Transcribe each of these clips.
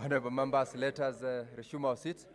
Honorable members, let us resume our seats.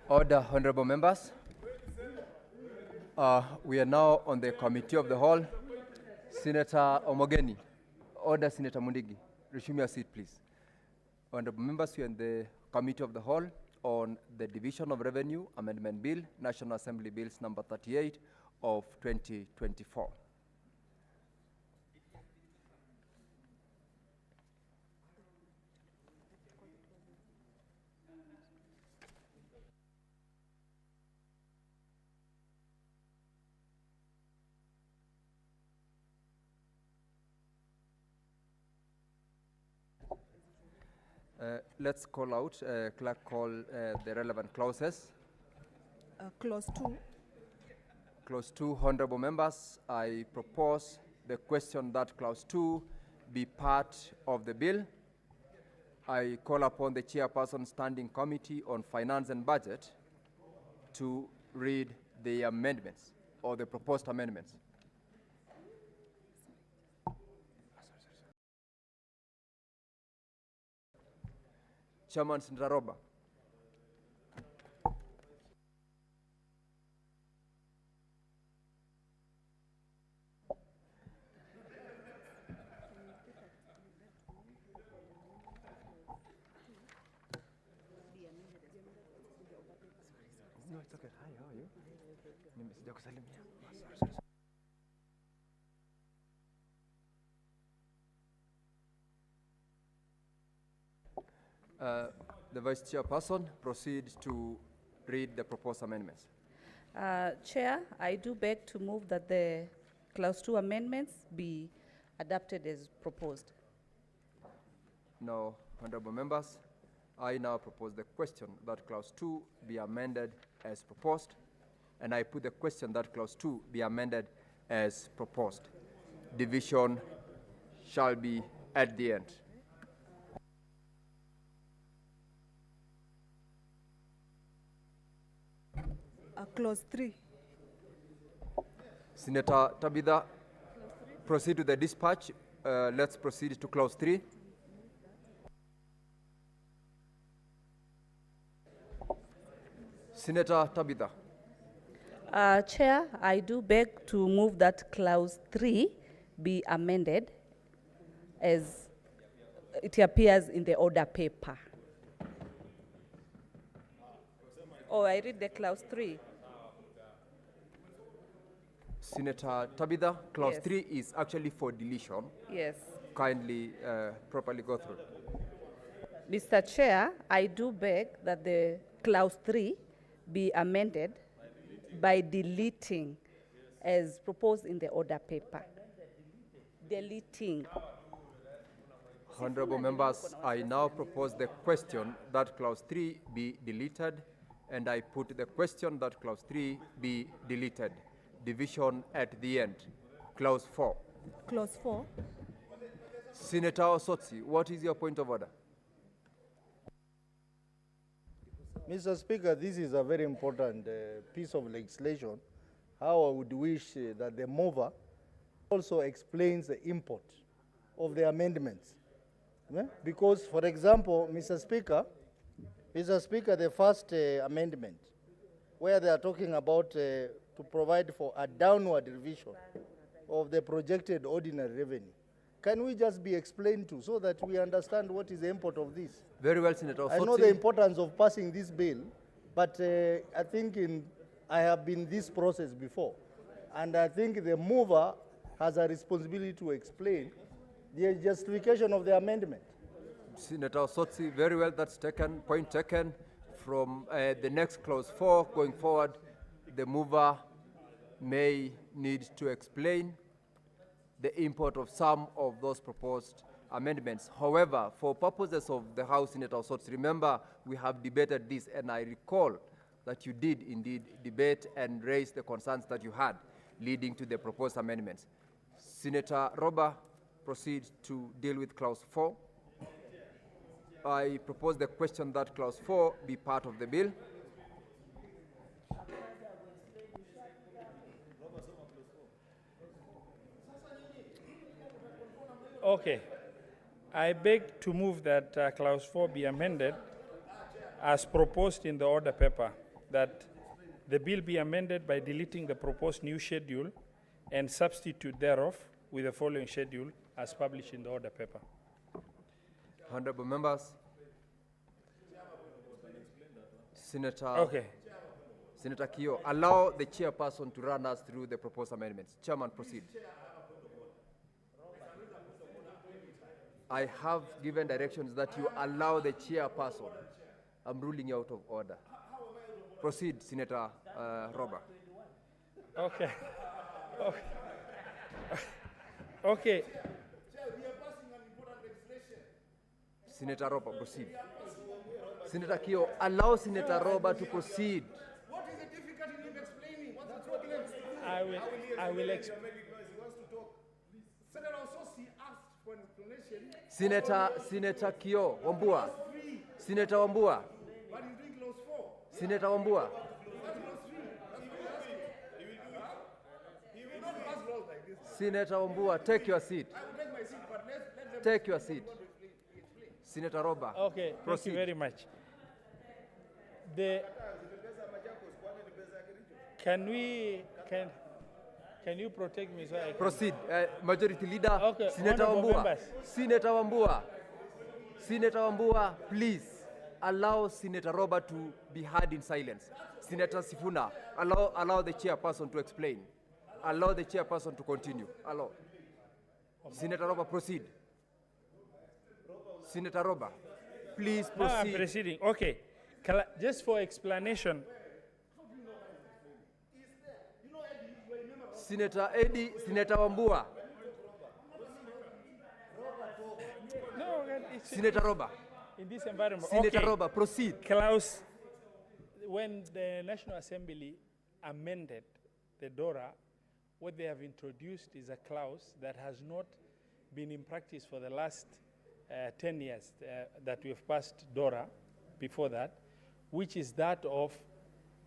Order, honorable members. We are now on the committee of the whole. Senator Omogeni. Order, Senator Mundigi. Resume your seat, please. Honorable members, we are in the committee of the whole on the Division of Revenue Amendment Bill, National Assembly Bills number 38 of 2024. Let's call out, clerk call the relevant clauses. Clause 2. Clause 2, honorable members, I propose the question that clause 2 be part of the bill. I call upon the chairperson standing committee on finance and budget to read the amendments or the proposed amendments. Chairman Sindaroba. No, it's okay. Hi, how are you? The Vice Chairperson proceeds to read the proposed amendments. Chair, I do beg to move that the Clause 2 amendments be adopted as proposed. Now, honorable members, I now propose the question that Clause 2 be amended as proposed, and I put the question that Clause 2 be amended as proposed. Division shall be at the end. Clause 3. Senator Tabitha, proceed to the dispatch. Let's proceed to Clause 3. Senator Tabitha. Chair, I do beg to move that Clause 3 be amended as it appears in the order paper. Oh, I read the Clause 3. Senator Tabitha, Clause Yes. 3 is actually for deletion. Yes. Kindly properly go through. Mr. Chair, I do beg that the Clause 3 be amended by deleting as proposed in the order paper. Deleting. Honorable members, I now propose the question that Clause 3 be deleted, and I put the question that Clause 3 be deleted. Division at the end. Clause 4. Clause 4. Senator Osotsi, what is your point of order? Mr. Speaker, this is a very important piece of legislation. How I would wish that the mover also explains the import of the amendments. Yeah? Because, for example, Mr. Speaker, the first amendment, where they are talking about to provide for a downward revision of the projected ordinary revenue. Can we just be explained to so that we understand what is the import of this? Very well, Senator I know the importance of passing this bill, but I think I have been in this process before, and I think the mover has a responsibility to explain the justification of the amendment. Senator Sotsi, very well, that's taken, point taken. From the next clause 4 going forward, the mover may need to explain the import of some of those proposed amendments. However, for purposes of the House, Senator Sotsi, remember we have debated this, and I recall that you did indeed debate and raise the concerns that you had leading to the proposed amendments. Senator Roba, proceed to deal with clause 4. I propose the question that clause 4 be part of the bill. Okay. I beg to move that clause 4 be amended as proposed in the order paper, that the bill be amended by deleting the proposed new schedule and substitute thereof with the following schedule as published in the order paper. Honorable members, Senator Kio, allow the chairperson to run us through the proposed amendments. Chairman, proceed. I have given directions that you allow the chairperson. I'm ruling you out of order. Proceed, Senator Roba. Okay. Okay. Senator Roba, proceed. Senator Kio, allow Senator Roba to proceed. What is the difficulty in explaining? What's the problem? I will explain. Senator Ososi asked for an explanation. Senator Kio, Wambua. Senator Wambua. But he's doing clause 4. Senator Wambua. That's clause 3. That's what he's asking. He will not pass laws like this. Senator Wambua, take your seat. I will take my seat, but let them Take your seat. Senator Roba. Okay, proceed. Thank you very much. Can you protect me so I can proceed? Majority Leader, Okay, Senator honorable Wambua. members. Senator Wambua. Senator Wambua, please allow Senator Roba to be heard in silence. Senator Sifuna, allow the chairperson to explain. Allow the chairperson to continue. Allow. Senator Roba, proceed. Senator Roba, please proceed. No, I'm proceeding. Okay. Just for explanation. Senator Eddie, Senator Wambua. No, it's Senator Roba. in this environment. Senator Okay. Roba, proceed. Klaus, when the National Assembly amended the DORA, what they have introduced is a clause that has not been in practice for the last 10 years that we have passed DORA before that, which is that of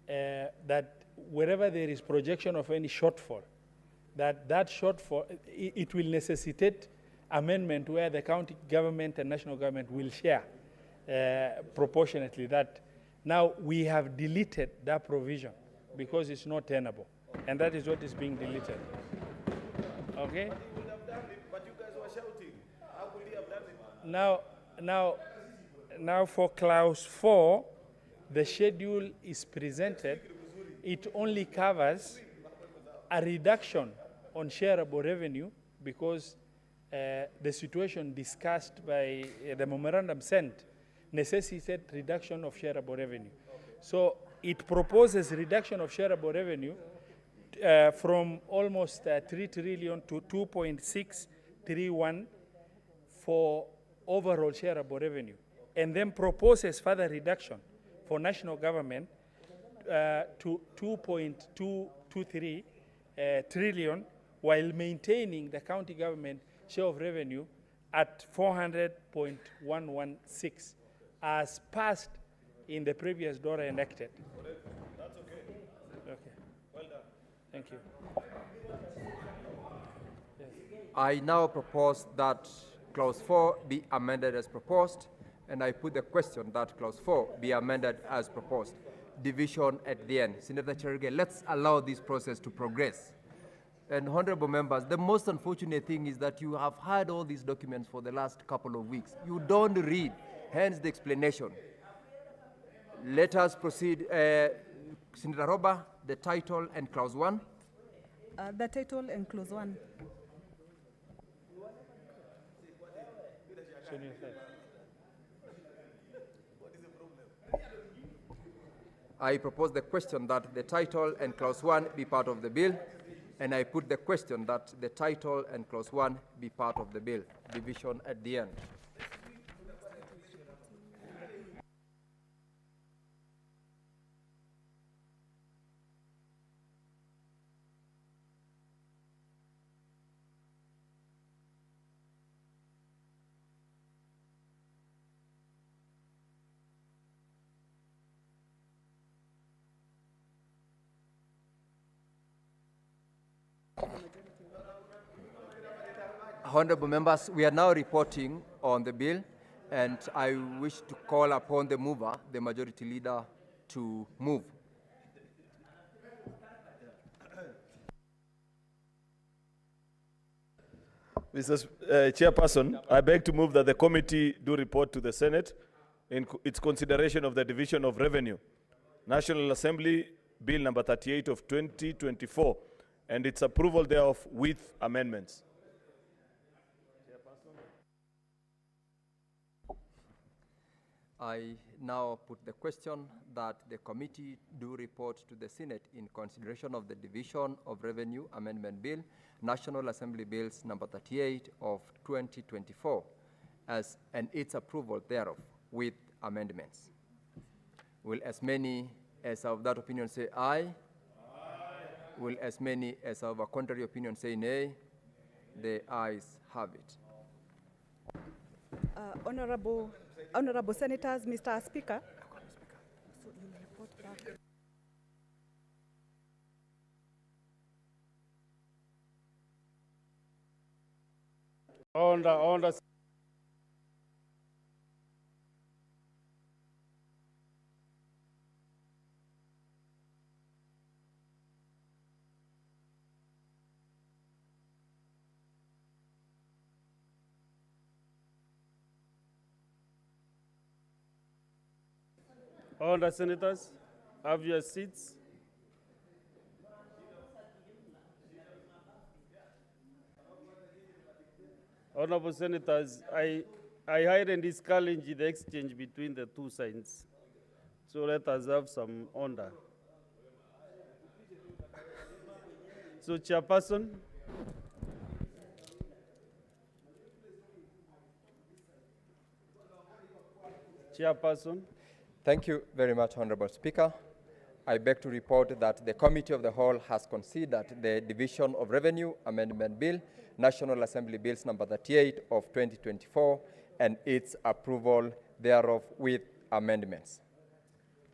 that wherever there is projection of any shortfall, that shortfall, it will necessitate amendment where the county government and national government will share proportionately that. Now we have deleted that provision because it's not tenable, and that is what is being deleted. Okay? But you guys were shouting. How could he have done it? Now for clause 4, the schedule is presented. It only covers a reduction on shareable revenue because the situation discussed by the memorandum sent necessitated reduction of shareable revenue. So it proposes reduction of shareable revenue from almost 3 trillion to 2.631 for overall shareable revenue, and then proposes further reduction for national government to 2.223 trillion, while maintaining the county government share of revenue at 400.116 as passed in the previous DORA enacted. That's okay. Okay. Well done. Thank you. I now propose that clause 4 be amended as proposed, and I put the question that clause 4 be amended as proposed. division at the end. Senator Cherge, let's allow this process to progress. And honorable members, the most unfortunate thing is that you have had all these documents for the last couple of weeks. You don't read, hence the explanation. Let us proceed. Senator Roba, the title and clause 1. The title and clause 1. I propose the question that the title and clause 1 be part of the bill, and I put the question that the title and clause 1 be part of the bill. Division at the end. Honorable members, we are now reporting on the bill, and I wish to call upon the mover, the majority leader, to move. Mr. Chairperson, I beg to move that the committee do report to the Senate in its consideration of the Division of Revenue, National Assembly Bill number 38 of 2024, and its approval thereof with amendments. I now put the question that the committee do report to the Senate in consideration of the Division of Revenue Amendment Bill, National Assembly Bills number 38 of 2024, and its approval thereof with amendments. Will as many as of that opinion say aye? Aye. Will as many as of a contrary opinion say nay? The ayes have it. Honorable Senators, Mr. Speaker. So you report back. On the senators, have your seats. Honorable senators, I highly discourage the exchange between the two sides. So let us have some order. So, Chairperson. Chairperson. Thank you very much, Honorable Speaker. I beg to report that the Committee of the Whole has considered the Division of Revenue Amendment Bill, National Assembly Bills number 38 of 2024, and its approval thereof with amendments.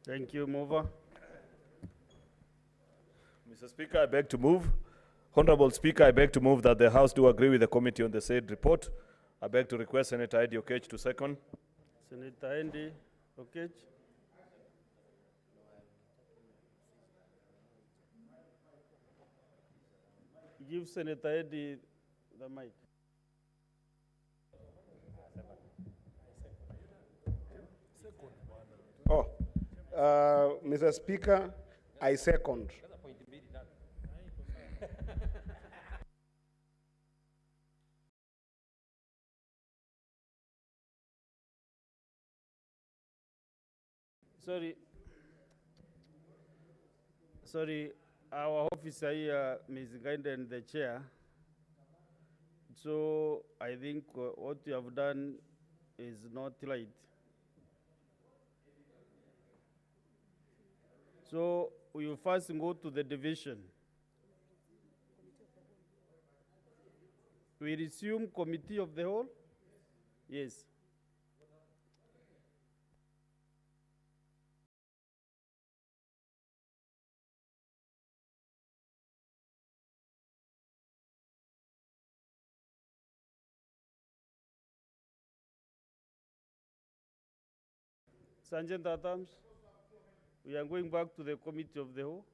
Thank you, mover. Mr. Speaker, I beg to move. Honorable Speaker, I beg to move that the House do agree with the committee on the said report. I beg to request Senator Eddie Okech to second. Senator Eddie Okech. Give Senator Eddie the mic. Mr. Speaker, I second. Sorry, our officer here, Ms. Gaiden, the chair. So I think what you have done is not right. So we will first go to the division. We resume committee of the whole? Yes. Sergeant Adams. We are going back to the committee of the whole.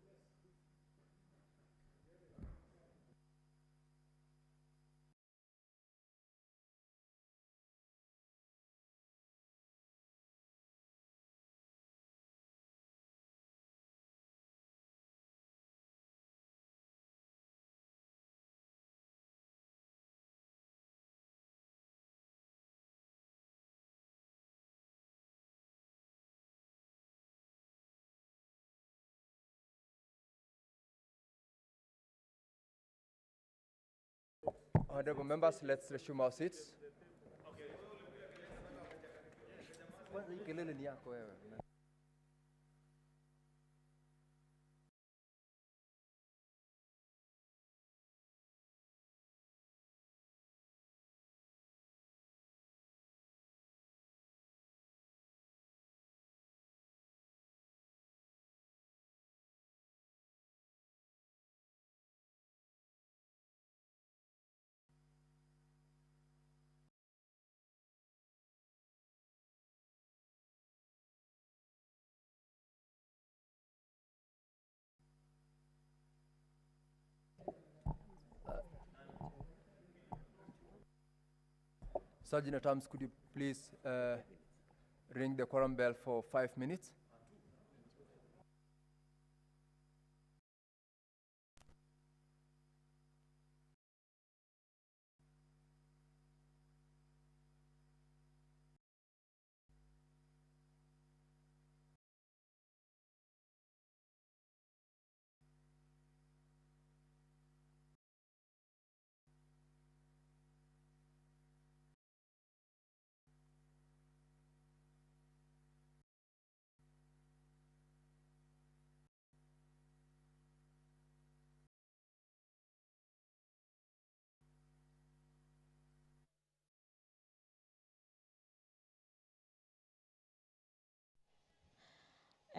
Honorable members, let's resume our seats. Sergeant at Arms, could you please ring the quorum bell for 5 minutes?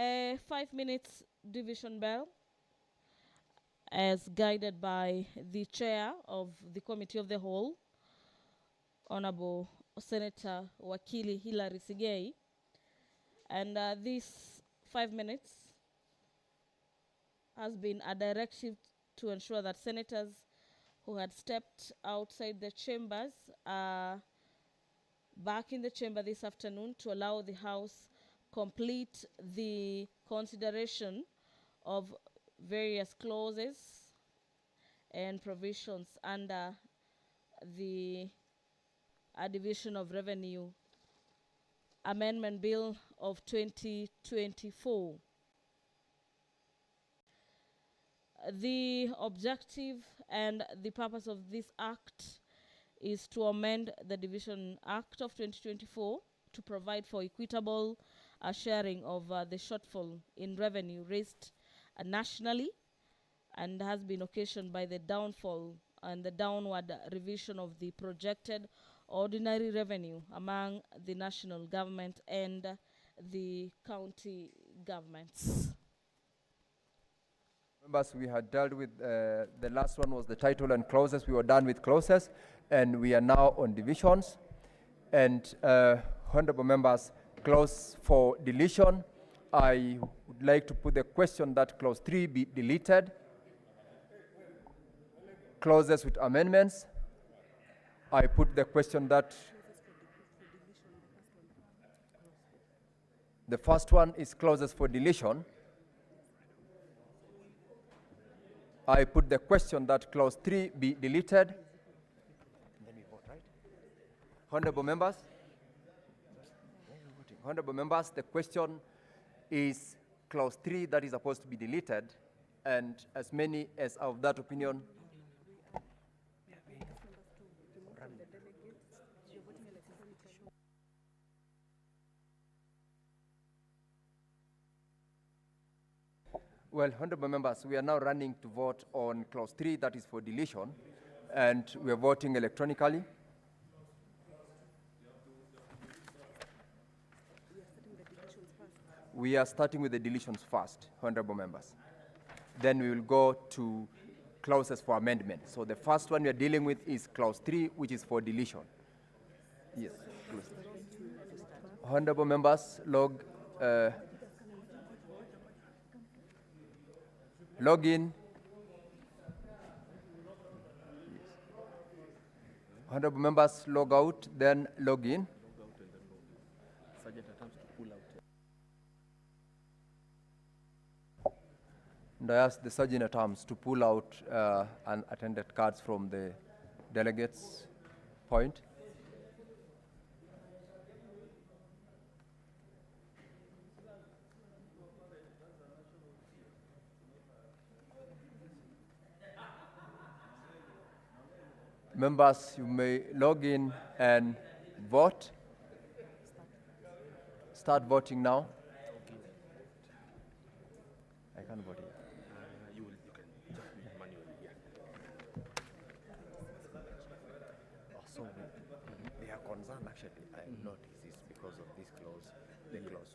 A 5 minutes division bell, as guided by the chair of the Committee of the Whole, Honorable Senator Wakili Hilary Sigei. And this 5 minutes has been a directive to ensure that senators who had stepped outside the chambers are back in the chamber this afternoon to allow the House complete the consideration of various clauses and provisions under the Division of Revenue Amendment Bill of 2024. The objective and the purpose of this act is to amend the Division Act of 2024 to provide for equitable sharing of the shortfall in revenue raised nationally, and has been occasioned by the downfall and the downward revision of the projected ordinary revenue among the national government and the county governments. Members, we had dealt with, the last one was the title and clauses. We were done with clauses, and we are now on divisions. And honorable members, clause for deletion, I would like to put the question that clause 3 be deleted. Clauses with amendments, I put the question that the first one is clauses for deletion. I put the question that clause 3 be deleted. And then we vote, right? Honorable members, the question is clause 3 that is supposed to be deleted, and as many as are of that opinion, well, honorable members, we are now running to vote on clause 3 that is for deletion, and we are voting electronically. We are starting with the deletions first, honorable members. Then we will go to clauses for amendment. So the first one we are dealing with is clause 3, which is for deletion. Yes, please. Honorable members, log log in. Honorable members log out, then log in. And I ask the Sergeant at Arms to pull out unattended cards from the delegates' point. Members, you may log in and vote. Start voting now. I can't vote here. You can just manually, yeah. So their concern actually, I noticed, is because of this clause, the clause.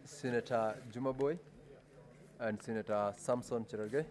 Senator Jumaboy and Senator Samson Cherargei.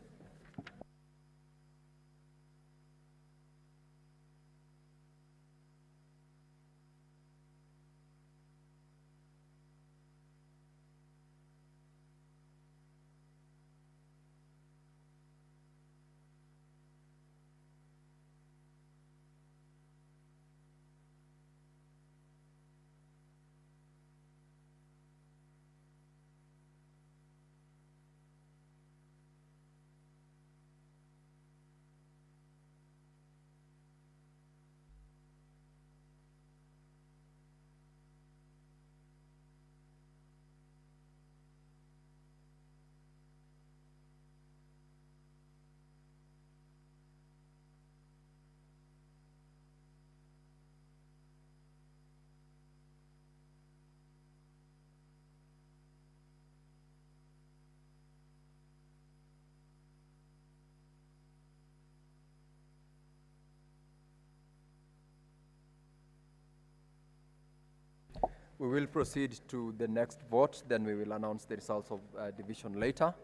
We will proceed to the next vote, then we will announce the results of division later.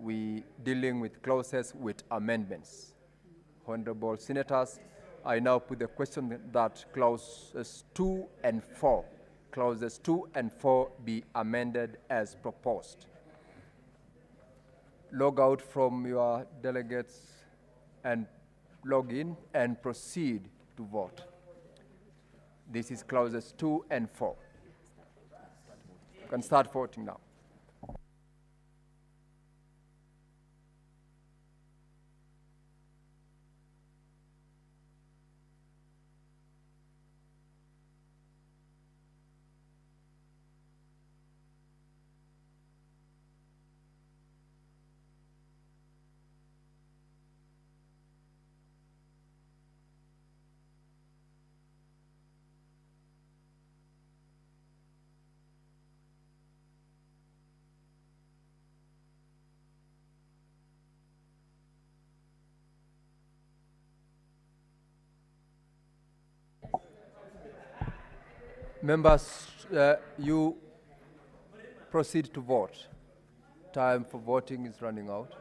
We dealing with clauses with amendments. Honorable Senators, I now put the question that clauses 2 and 4 be amended as proposed. Log out from your delegates and log in and proceed to vote. This is clauses 2 and 4. You can start voting now. Members, you proceed to vote. Time for voting is running out.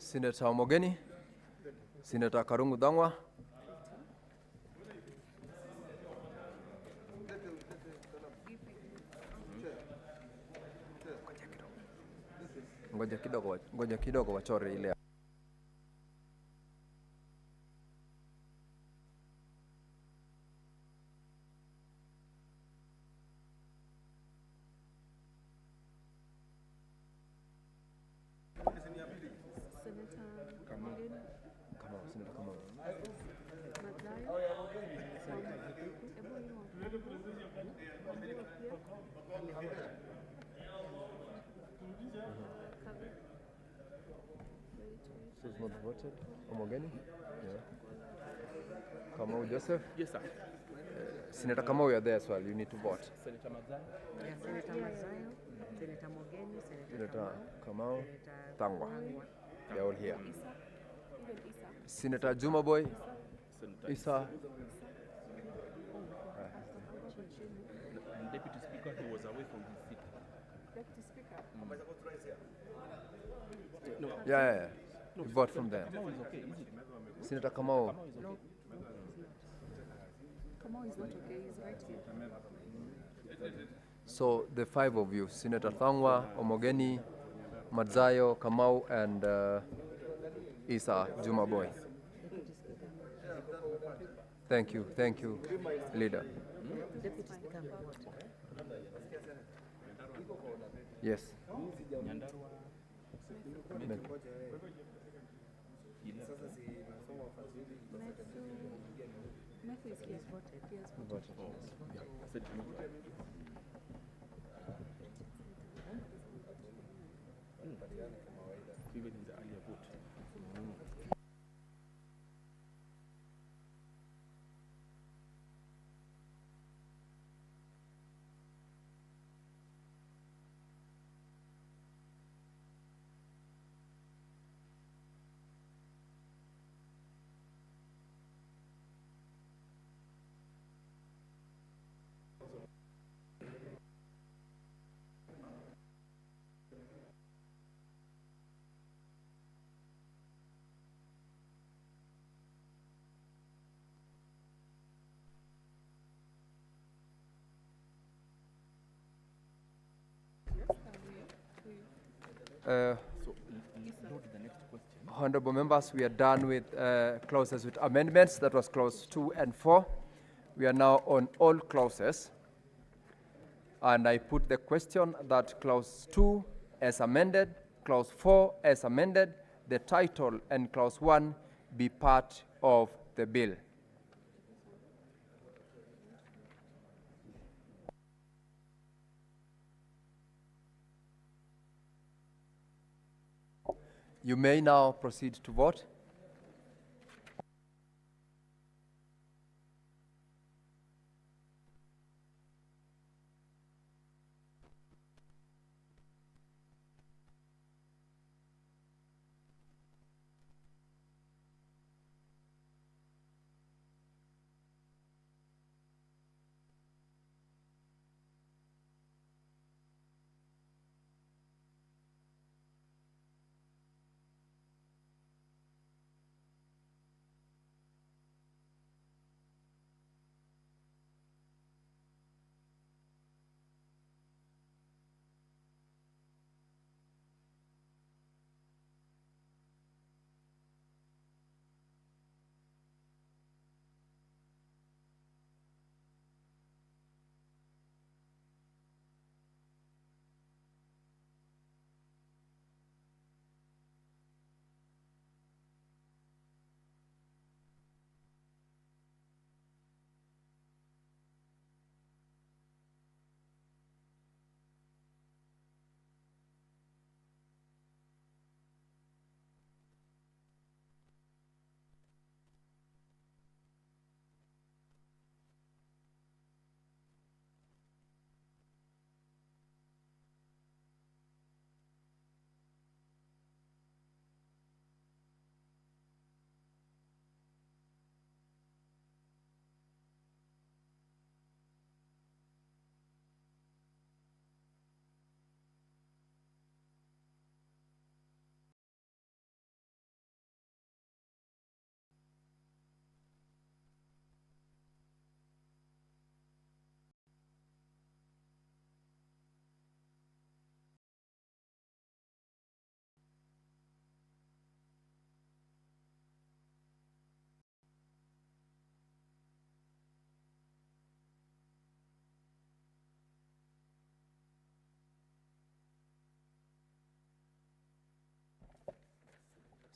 Senator Omogeni, Senator Karungu Dangwa, ngoja kidogo wachore ile. Who's not voted? Omogeni? Yeah. Kamau Joseph? Yes, sir. Senator Kamau, you are there as well. You need to vote. Senator Mazai? Yeah, Senator Mazayo, Senator Mogeni, Senator Kamau, Tangwa. They are all here. Senator Juma Boy, Isa. And Deputy Speaker, he was away from his seat. Deputy Speaker. No. Yeah. You vote from there. Kamau is okay, is it? Senator Kamau. Kamau is okay. Kamau is not okay, he's right here. So the 5 of you, Senator Thangwa, Omogeni, Madzayo, Kamau, and Isa Juma Boy. Thank you, leader. Deputy Speaker. Yes. Nyandarua. Matthew is here. He has voted. Even in the earlier vote. Honorable members, we are done with clauses with amendments. That was clause 2 and 4. We are now on all clauses. And I put the question that clause 2 as amended, clause 4 as amended, the title and clause 1 be part of the bill. You may now proceed to vote.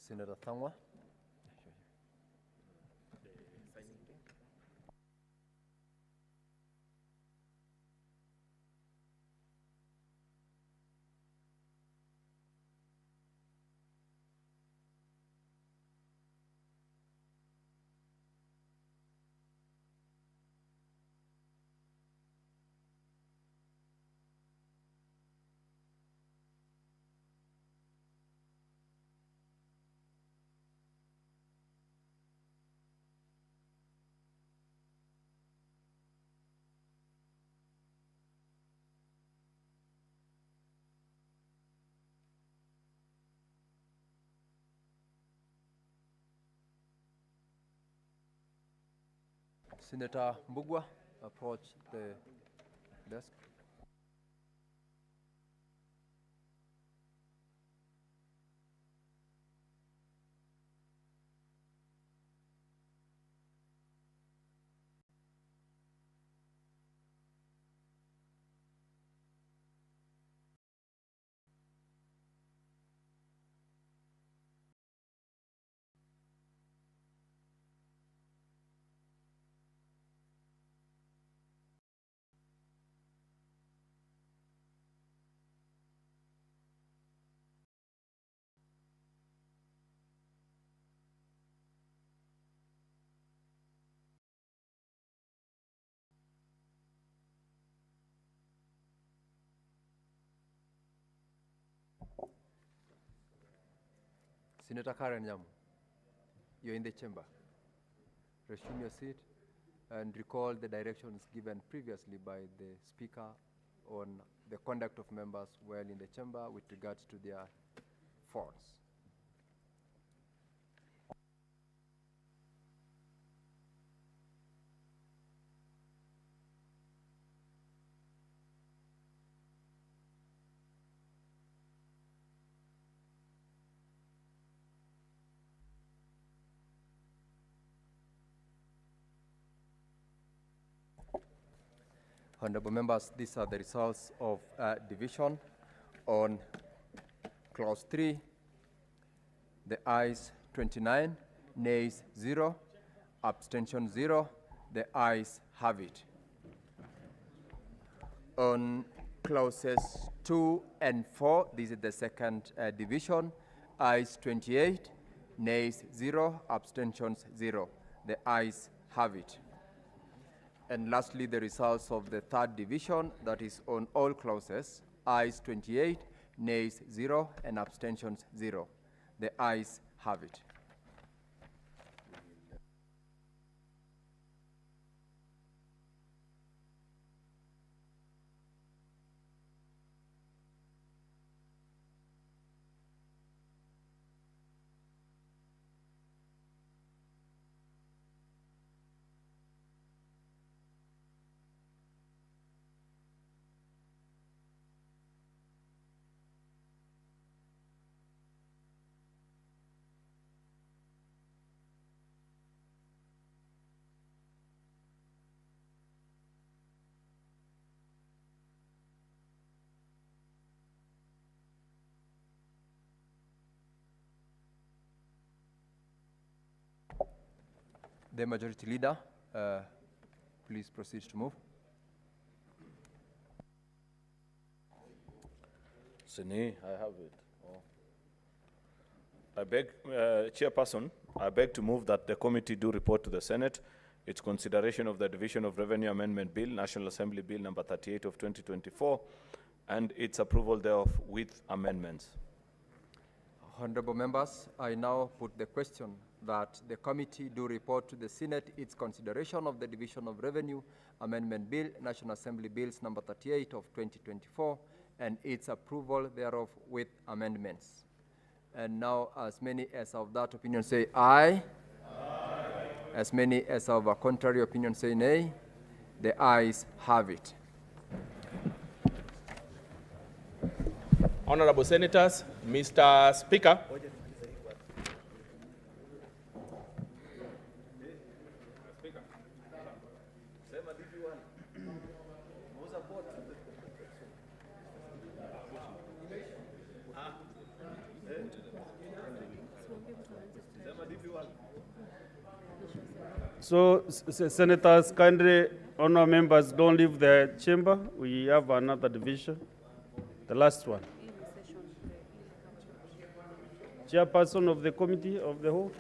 Senator Thangwa. Senator Mbugua, approach the desk. Senator Karen Nyamu, you're in the chamber. Resume your seat and recall the directions given previously by the Speaker on the conduct of members while in the chamber with regards to their phones. Honorable members, these are the results of division on clause 3. The ayes 29, nays 0, abstention 0. The ayes have it. On clauses 2 and 4, this is the second division. Ayes 28, nays 0, abstentions 0. The ayes have it. And lastly, the results of the third division, that is on all clauses. Ayes 28, nays 0, and abstentions 0. The ayes have it. The Majority Leader, please proceed to move. Sini, I have it. Oh. I beg, Chairperson, I beg to move that the committee do report to the Senate its consideration of the Division of Revenue Amendment Bill, National Assembly Bill number 38 of 2024, and its approval thereof with amendments. Honorable members, I now put the question that the committee do report to the Senate its consideration of the Division of Revenue Amendment Bill, National Assembly Bills number 38 of 2024, and its approval thereof with amendments. And now, as many as of that opinion say aye. Aye. As many as of a contrary opinion say nay. The ayes have it. Honorable Senators, Mr. Speaker. So, Senators, kindly, honour members, don't leave the chamber. We have another division, the last one. Chairperson of the Committee of the Whole.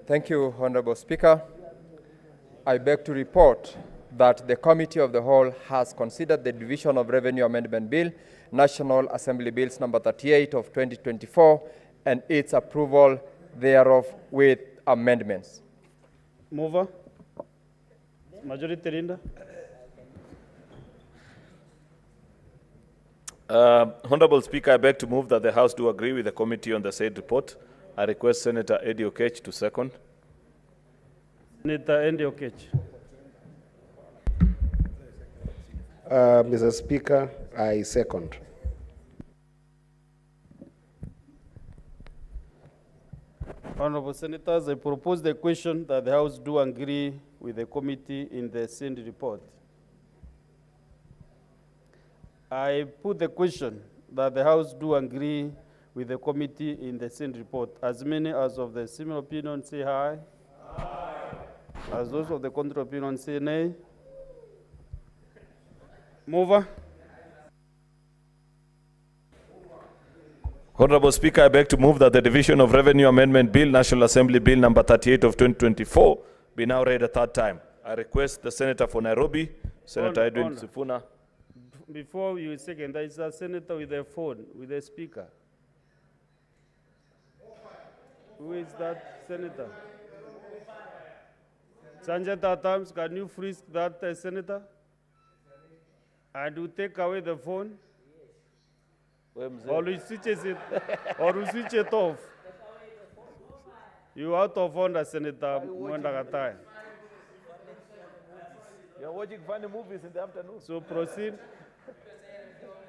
Thank you, Honorable Speaker. I beg to report that the Committee of the Whole has considered the Division of Revenue Amendment Bill, National Assembly Bills number 38 of 2024, and its approval thereof with amendments. Mover. Majority Leader. Honorable Speaker, I beg to move that the House do agree with the committee on the said report. I request Senator Eddie Okech to second. Senator Eddie Okech. Mr. Speaker, I second. Honorable Senators, I propose the question that the House do agree with the committee in the said report. I put the question that the House do agree with the committee in the said report. As many as of the similar opinion say aye. Aye. As those of the contrary opinion say nay. Mover. Honorable Speaker, I beg to move that the Division of Revenue Amendment Bill, National Assembly Bill number 38 of 2024, be now read a third time. I request the Senator for Nairobi, Senator Edwin Sifuna. Before you second, there is a senator with a phone, with a speaker. Who is that senator? Sanjay Adams, can you frisk that senator? And you take away the phone? Or you switch it, or you switch it off. You out of order, Senator Mwendagatai. You're watching funny movies in the afternoon. So proceed.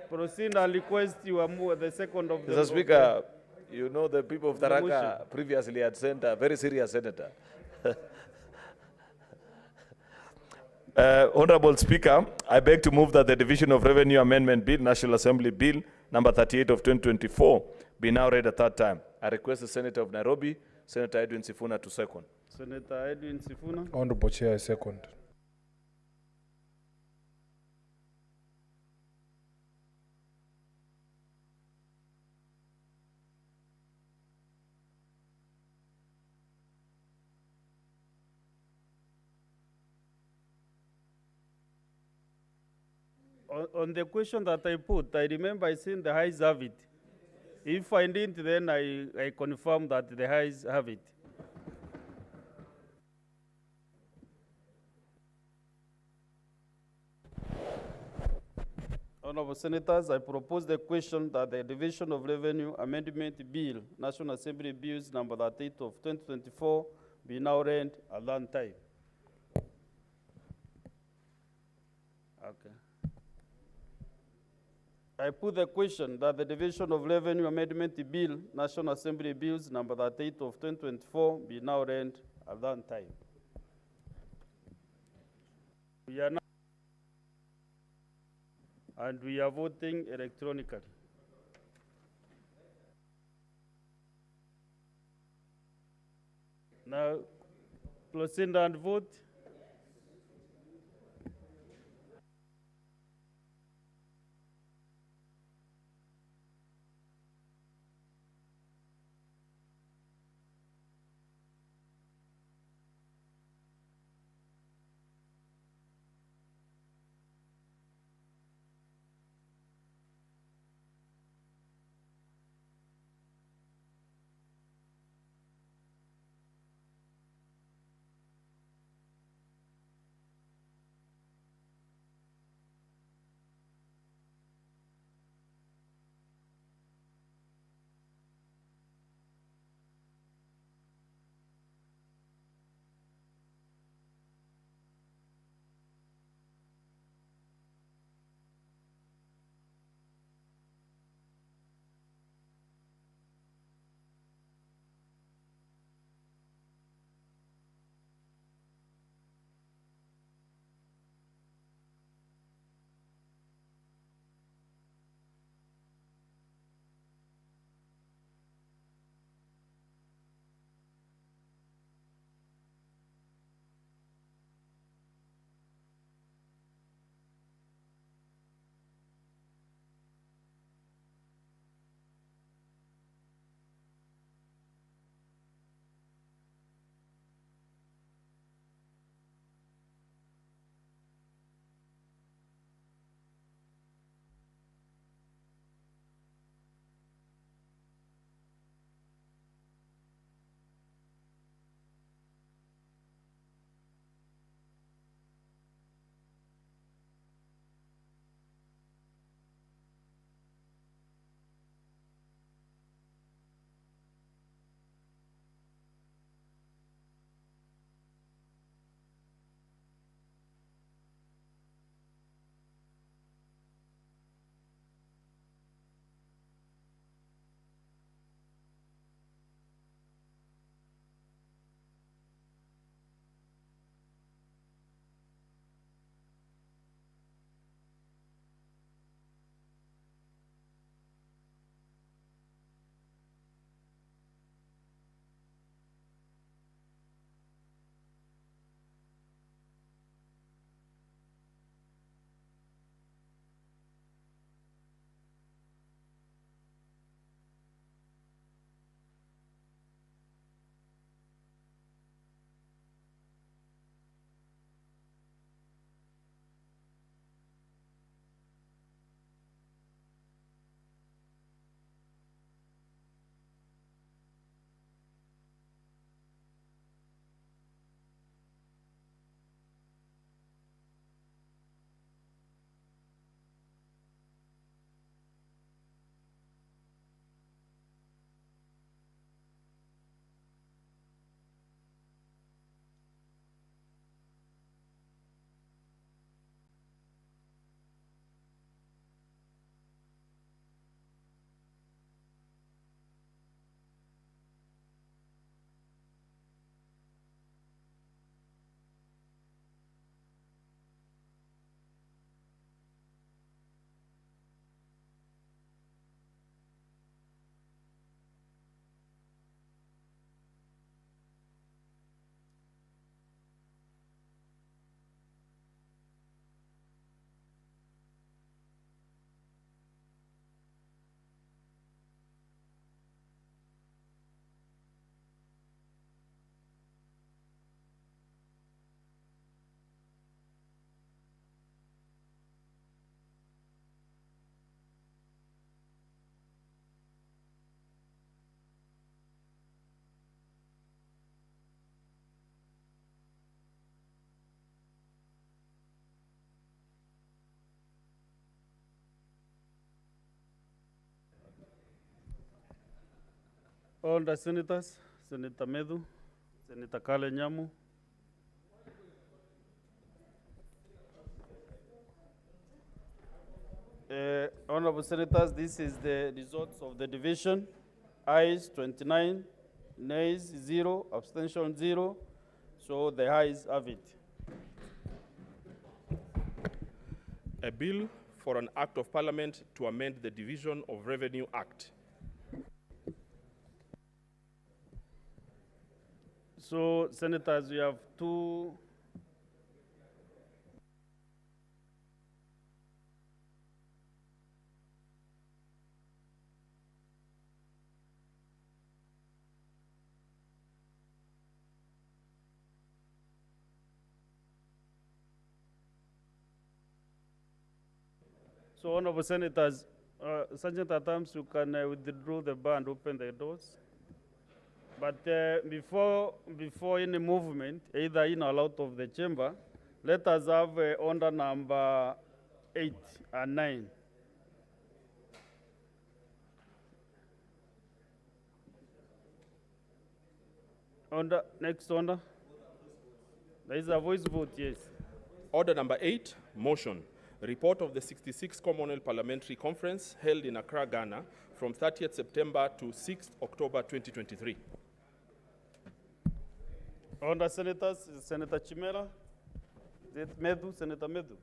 Proceed and request you are the second of the... Mr. Speaker, you know the people of Tharaka previously had sent a very serious senator. Honorable Speaker, I beg to move that the Division of Revenue Amendment Bill, National Assembly Bill number 38 of 2024, be now read a third time. I request the Senator of Nairobi, Senator Edwin Sifuna, to second. Senator Edwin Sifuna. Honorable Chair, I second. On the question that I put, I remember I said the Highs have it. If I didn't, then I confirm that the Highs have it. Honorable Senators, I propose the question that the Division of Revenue Amendment Bill, National Assembly Bills number 38 of 2024, be now read at that time. Okay. I put the question that the Division of Revenue Amendment Bill, National Assembly Bills number 38 of 2024, be now read at that time. We are now and we are voting electronically. Now, proceed and vote. All the senators, Senator Medu, Senator Kale Nyamu. Honorable Senators, this is the results of the division. Ayes 29, nays 0, abstention 0. So the ayes have it. A bill for an act of parliament to amend the Division of Revenue Act. So, Senators, we have two. So, Honorable Senators, Sergeant at Arms, you can withdraw the bar and open the doors. But before any movement, either in or out of the chamber, let us have order number 8 and 9. Next order. There is a voice vote, yes. Order number 8, motion. Report of the 66th Commonwealth Parliamentary Conference held in Accra, Ghana from 30th September to 6th October 2023. Order, Senators, Senator Chimera, Senator Medu.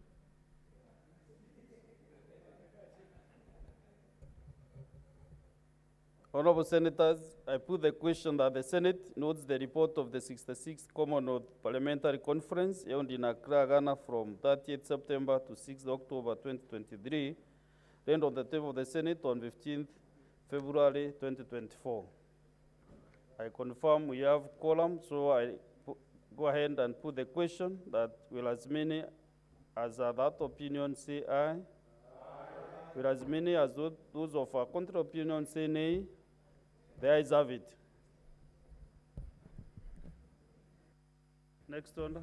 Honorable Senators, I put the question that the Senate notes the report of the 66th Commonwealth Parliamentary Conference held in Accra, Ghana from 30th September to 6th October 2023, laid on the table of the Senate on 15th February 2024. I confirm we have quorum, so I go ahead and put the question that will as many as are that opinion say aye. Will as many as those of a contrary opinion say nay. The ayes have it. Next order.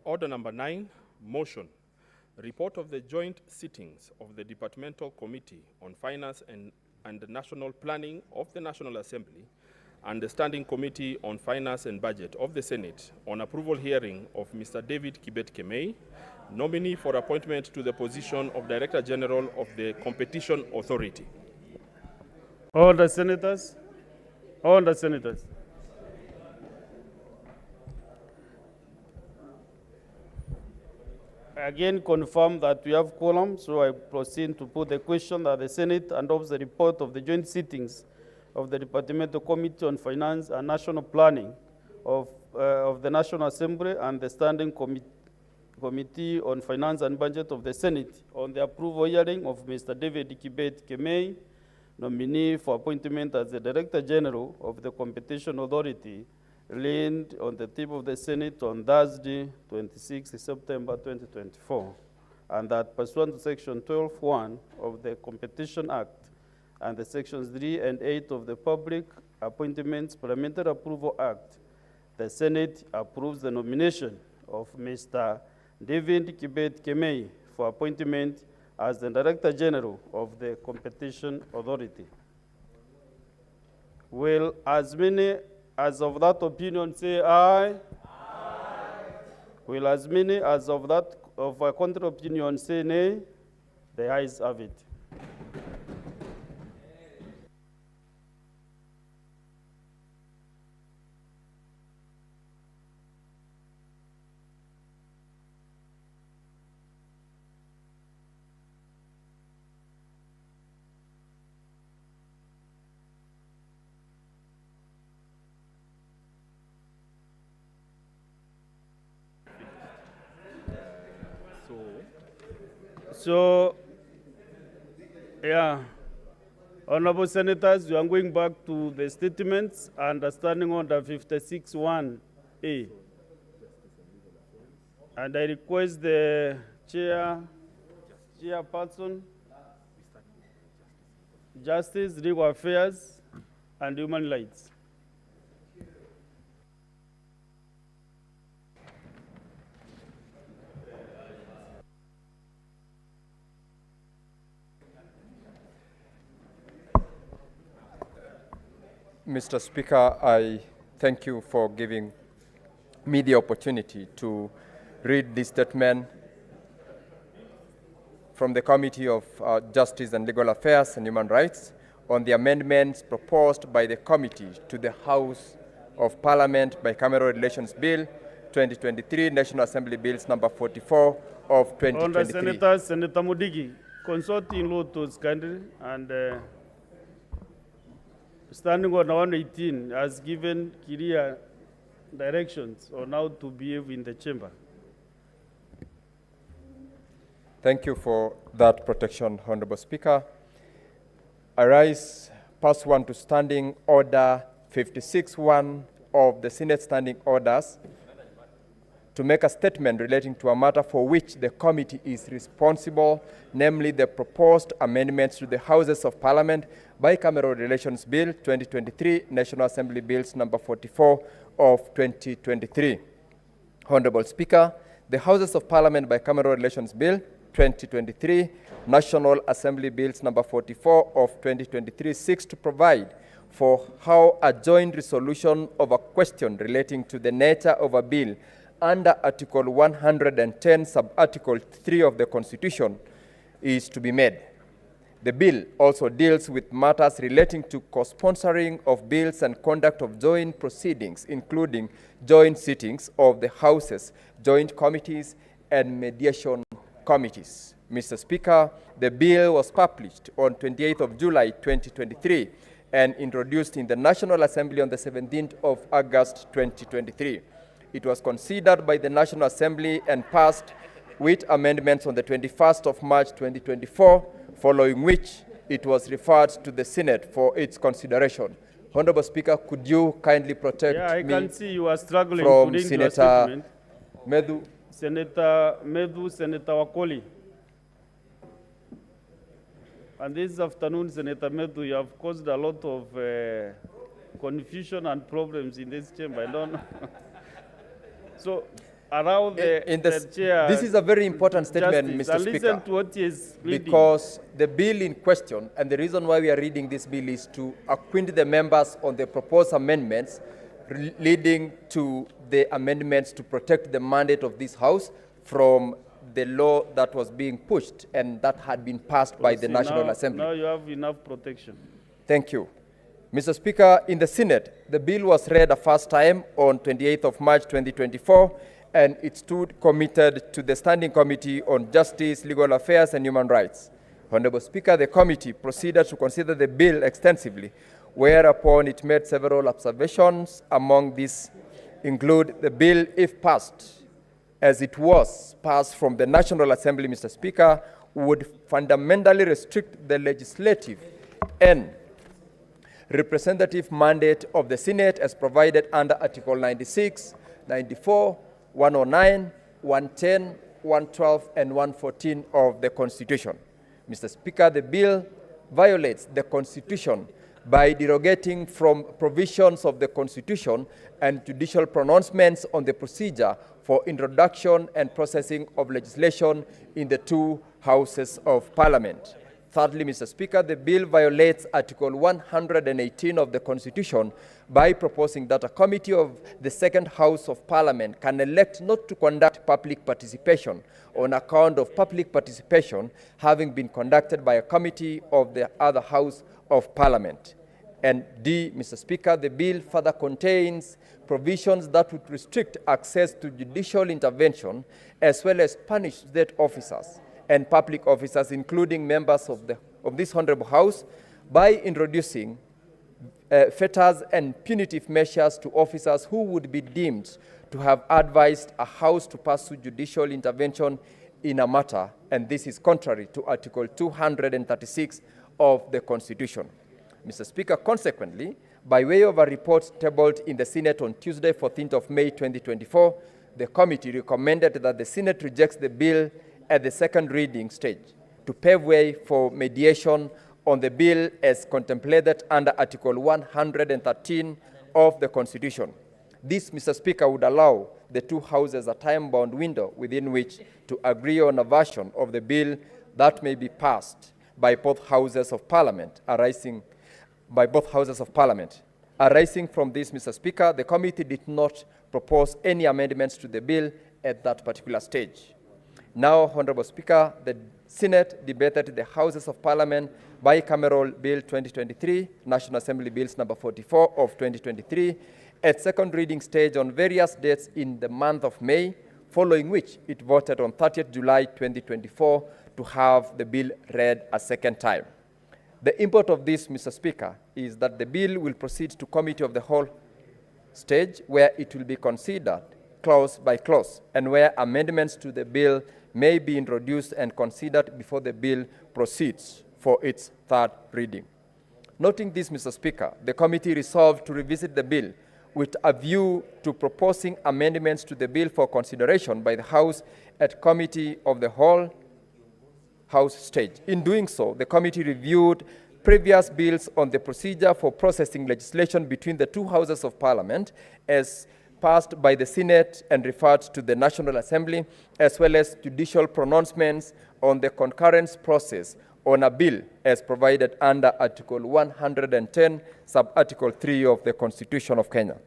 Order number 9, motion. Report of the joint sittings of the Departmental Committee on Finance and National Planning of the National Assembly and the Standing Committee on Finance and Budget of the Senate on approval hearing of Mr. David Kibet Kemei, nominee for appointment to the position of Director General of the Competition Authority. All the senators. All the senators. I again confirm that we have quorum, so I proceed to put the question that the Senate adopts the report of the joint sittings of the Departmental Committee on Finance and National Planning of the National Assembly and the Standing Committee on Finance and Budget of the Senate on the approval hearing of Mr. David Kibet Kemei, nominee for appointment as the Director General of the Competition Authority, laid on the table of the Senate on Thursday, 26 September 2024, and that pursuant to Section 12(1) of the Competition Act and the Sections 3 and 8 of the Public Appointments Parliamentary Approval Act, the Senate approves the nomination of Mr. David Kibet Kemei for appointment as the Director General of the Competition Authority. Will as many as of that opinion say aye? Aye. Will as many as of that of a contrary opinion say nay? The ayes have it. So, yeah, Honorable Senators, we are going back to the statements under Standing Order 56(1)A. And I request the chairperson, Justice, Legal Affairs, and Human Rights. Mr. Speaker, I thank you for giving me the opportunity to read this statement from the Committee of Justice and Legal Affairs and Human Rights on the amendments proposed by the committee to the House of Parliament Bicameral Relations Bill 2023, National Assembly Bills number 44 of 2023. Honourable Senator Mudigi, consulting law to Scandal and standing on 118 has given clear directions on how to behave in the chamber. Thank you for that protection, Honorable Speaker. I rise pursuant to Standing Order 56-1 of the Senate Standing Orders to make a statement relating to a matter for which the committee is responsible, namely the proposed amendments to the Houses of Parliament Bicameral Relations Bill 2023, National Assembly Bills number 44 of 2023. Honorable Speaker, the Houses of Parliament Bicameral Relations Bill 2023, National Assembly Bills number 44 of 2023 seeks to provide for how a joint resolution of a question relating to the nature of a bill under Article 110, Sub-Article 3 of the Constitution is to be made. The bill also deals with matters relating to co-sponsoring of bills and conduct of joint proceedings, including joint sittings of the Houses, joint committees, and mediation committees. Mr. Speaker, the bill was published on 28th of July 2023 and introduced in the National Assembly on the 17th of August 2023. It was considered by the National Assembly and passed with amendments on the 21st of March 2024, following which it was referred to the Senate for its consideration. Honorable Speaker, could you kindly protect I me can see you are struggling from to read your Senator statement. Medhu? Senator Medhu, Senator Wakoli. And this afternoon, Senator Medhu, you have caused a lot of confusion and problems in this chamber. I don't know. So, around the chair. This is a very important statement, Justice, Mr. Speaker. Listen to what he is reading. Because the bill in question, and the reason why we are reading this bill is to acquaint the members on the proposed amendments leading to the amendments to protect the mandate of this House from the law that was being pushed and that had been passed by the National Assembly. Now you have enough protection. Thank you. Mr. Speaker, in the Senate, the bill was read a first time on 28th of March 2024, and it stood committed to the Standing Committee on Justice, Legal Affairs, and Human Rights. Honorable Speaker, the committee proceeded to consider the bill extensively, whereupon it made several observations. Among these include the bill, if passed, as it was passed from the National Assembly, Mr. Speaker, would fundamentally restrict the legislative and representative mandate of the Senate as provided under Article 96, 94, 109, 110, 112, and 114 of the Constitution. Mr. Speaker, the bill violates the Constitution by derogating from provisions of the Constitution and judicial pronouncements on the procedure for introduction and processing of legislation in the two Houses of Parliament. Thirdly, Mr. Speaker, the bill violates Article 118 of the Constitution by proposing that a committee of the Second House of Parliament can elect not to conduct public participation on account of public participation having been conducted by a committee of the other House of Parliament. And D, Mr. Speaker, the bill further contains provisions that would restrict access to judicial intervention as well as punish state officers and public officers, including members of this Honorable House, by introducing fetters and punitive measures to officers who would be deemed to have advised a House to pursue judicial intervention in a matter, and this is contrary to Article 236 of the Constitution. Mr. Speaker, consequently, by way of a report tabled in the Senate on Tuesday, 14th of May 2024, the committee recommended that the Senate rejects the bill at the second reading stage to pave way for mediation on the bill as contemplated under Article 113 of the Constitution. This, Mr. Speaker, would allow the two houses a time-bound window within which to agree on a version of the bill that may be passed by both Houses of Parliament, Arising from this, Mr. Speaker, the committee did not propose any amendments to the bill at that particular stage. Now, Honorable Speaker, the Senate debated the Houses of Parliament Bicameral Bill 2023, National Assembly Bills number 44 of 2023, at second reading stage on various dates in the month of May, following which it voted on 30th July 2024 to have the bill read a second time. The import of this, Mr. Speaker, is that the bill will proceed to committee of the whole stage, where it will be considered clause by clause, and where amendments to the bill may be introduced and considered before the bill proceeds for its third reading. Noting this, Mr. Speaker, the committee resolved to revisit the bill with a view to proposing amendments to the bill for consideration by the House at committee of the whole House stage. In doing so, the committee reviewed previous bills on the procedure for processing legislation between the two houses of Parliament as passed by the Senate and referred to the National Assembly, as well as judicial pronouncements on the concurrence process on a bill as provided under Article 110, Sub-Article 3 of the Constitution of Kenya.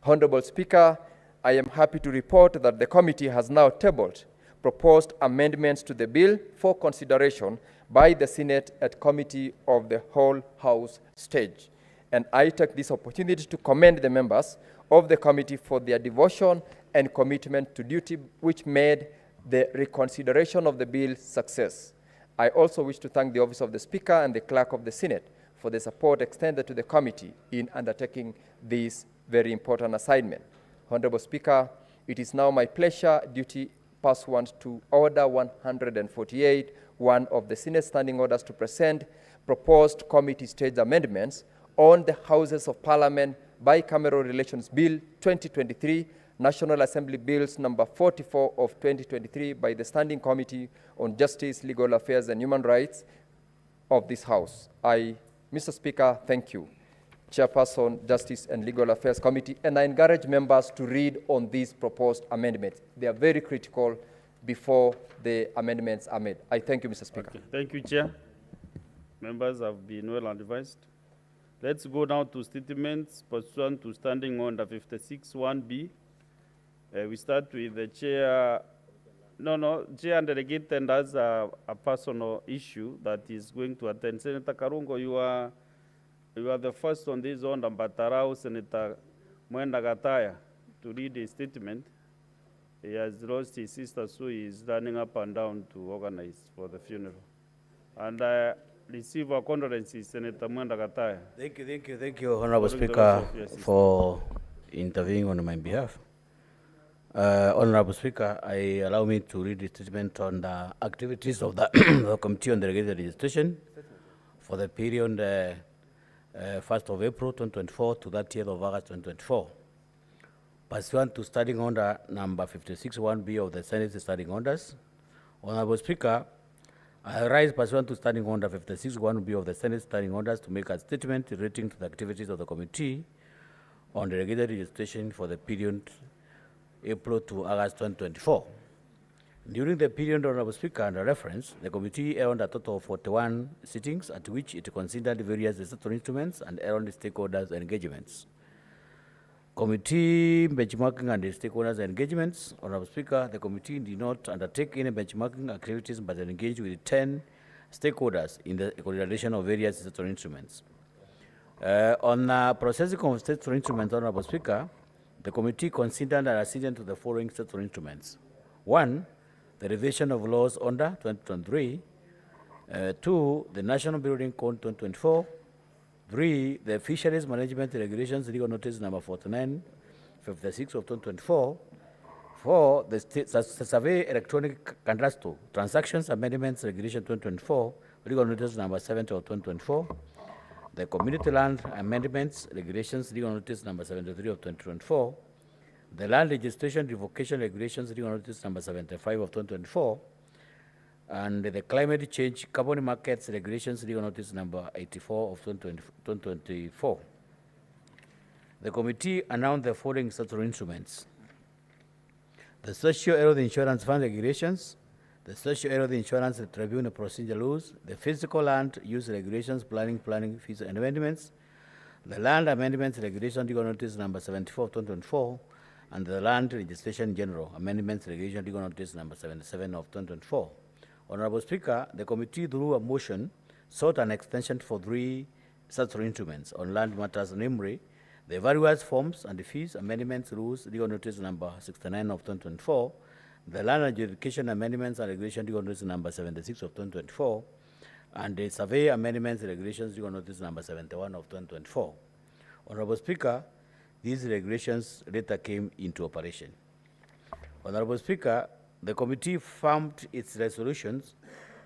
Honorable Speaker, I am happy to report that the committee has now tabled proposed amendments to the bill for consideration by the Senate at committee of the whole House stage. And I take this opportunity to commend the members of the committee for their devotion and commitment to duty, which made the reconsideration of the bill success. I also wish to thank the Office of the Speaker and the Clerk of the Senate for the support extended to the committee in undertaking this very important assignment. Honorable Speaker, it is now my pleasure, duty pursuant to Order 148, one of the Senate Standing Orders, to present proposed committee stage amendments on the Houses of Parliament Bicameral Relations Bill 2023, National Assembly Bills number 44 of 2023 by the Standing Committee on Justice, Legal Affairs and Human Rights of this House. Mr. Speaker, thank you. Chairperson, Justice and Legal Affairs Committee, and I encourage members to read on these proposed amendments. They are very critical before the amendments are made. I thank you, Mr. Speaker. Okay. Thank you, Chair. Members have been well advised. Let's go now to statements pursuant to Standing Order 56(1)B. We start with the Chair. Chair and Delegate and has a personal issue that is going to attend. Senator Karungo, you are the first on this order, but allow Senator Mwenda Gataya to read a statement. He has lost his sister, so he is running up and down to organize for the funeral. And I receive our condolences, Senator Mwenda Gataya. Thank you, Honorable Speaker, for intervening on my behalf. Honorable Speaker, allow me to read the statement on the activities of the, the Committee on Delegated Legislation for the period 1st of April 2024 to 30th of August 2024. Pursuant to Standing Order number 56(1)B of the Senate Standing Orders, Honorable Speaker, I rise pursuant to Standing Order 56(1)B of the Senate Standing Orders to make a statement relating to the activities of the Committee on Delegated Legislation for the period April to August 2024. During the period, Honorable Speaker, under reference, the committee held a total of 41 sittings at which it considered various statutory instruments and held stakeholders' engagements. Committee benchmarking and stakeholders' engagements. Honorable Speaker, the committee did not undertake any benchmarking activities but engaged with 10 stakeholders in the consideration of various statutory instruments. On processing of statutory instruments, Honorable Speaker, the committee considered and acceded to the following statutory instruments. 1, the revision of laws under 2023. 2, the National Building Code 2024. 3, the Fisheries Management Regulations Legal Notice number 4956 of 2024. 4, the Survey Electronic Cadastral Transactions Amendments Regulation 2024, Legal Notice number 70 of 2024. The Community Land Amendments Regulations Legal Notice number 73 of 2024. The Land Registration Revocation Regulations Legal Notice number 75 of 2024. And the Climate Change Carbon Markets Regulations Legal Notice number 84 of 2024. The committee announced the following statutory instruments: the Social Health Insurance Fund Regulations, the Social Health Insurance Tribunal Procedure Laws, the Physical Land Use Regulations, Planning Fees and Amendments, the Land Amendments Regulation Legal Notice number 74 of 2024, and the Land Legislation General Amendments Regulation Legal Notice number 77 of 2024. Honorable Speaker, the committee, through a motion, sought an extension for 3 statutory instruments on land matters, namely the various forms and fees amendments rules legal notice number 69 of 2024, the Land Adjudication Amendments and Regulation legal notice number 76 of 2024, and the Survey Amendments Regulations legal notice number 71 of 2024. Honorable Speaker, these regulations later came into operation. Honorable Speaker, the committee formed its resolutions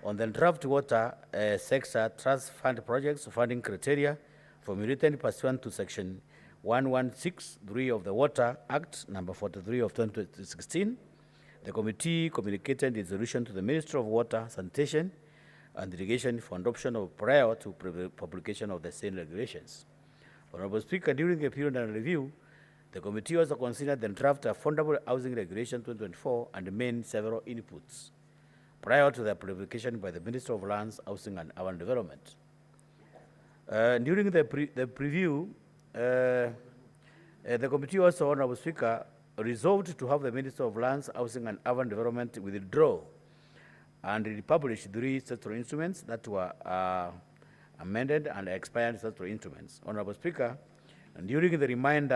on the draft water sector trust fund projects funding criteria formulated pursuant to section 116(3) of the Water Act number 43 of 2016. The committee communicated its resolution to the Ministry of Water, Sanitation and Irrigation for adoption of prior to publication of the same regulations. Honorable Speaker, during the period under review, the committee also considered the draft Affordable Housing Regulation 2024 and made several inputs prior to the publication by the Minister of Lands, Housing and Urban Development. During the preview, the committee also, Honorable Speaker, resolved to have the Minister of Lands, Housing and Urban Development withdraw and republish 3 statutory instruments that were amended and expired statutory instruments. Honorable Speaker, and during the remainder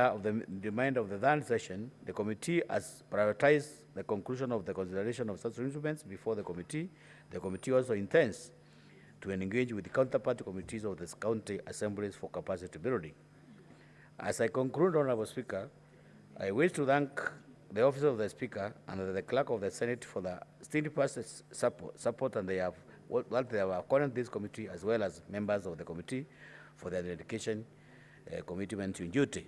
of the third session, the committee has prioritized the conclusion of the consideration of such instruments before the committee. The committee also intends to engage with the counterpart committees of the county assemblies for capacity building. As I conclude, Honorable Speaker, I wish to thank the Office of the Speaker and the Clerk of the Senate for the steadfast support and what they have accorded this committee, as well as members of the committee for their dedication, commitment to duty.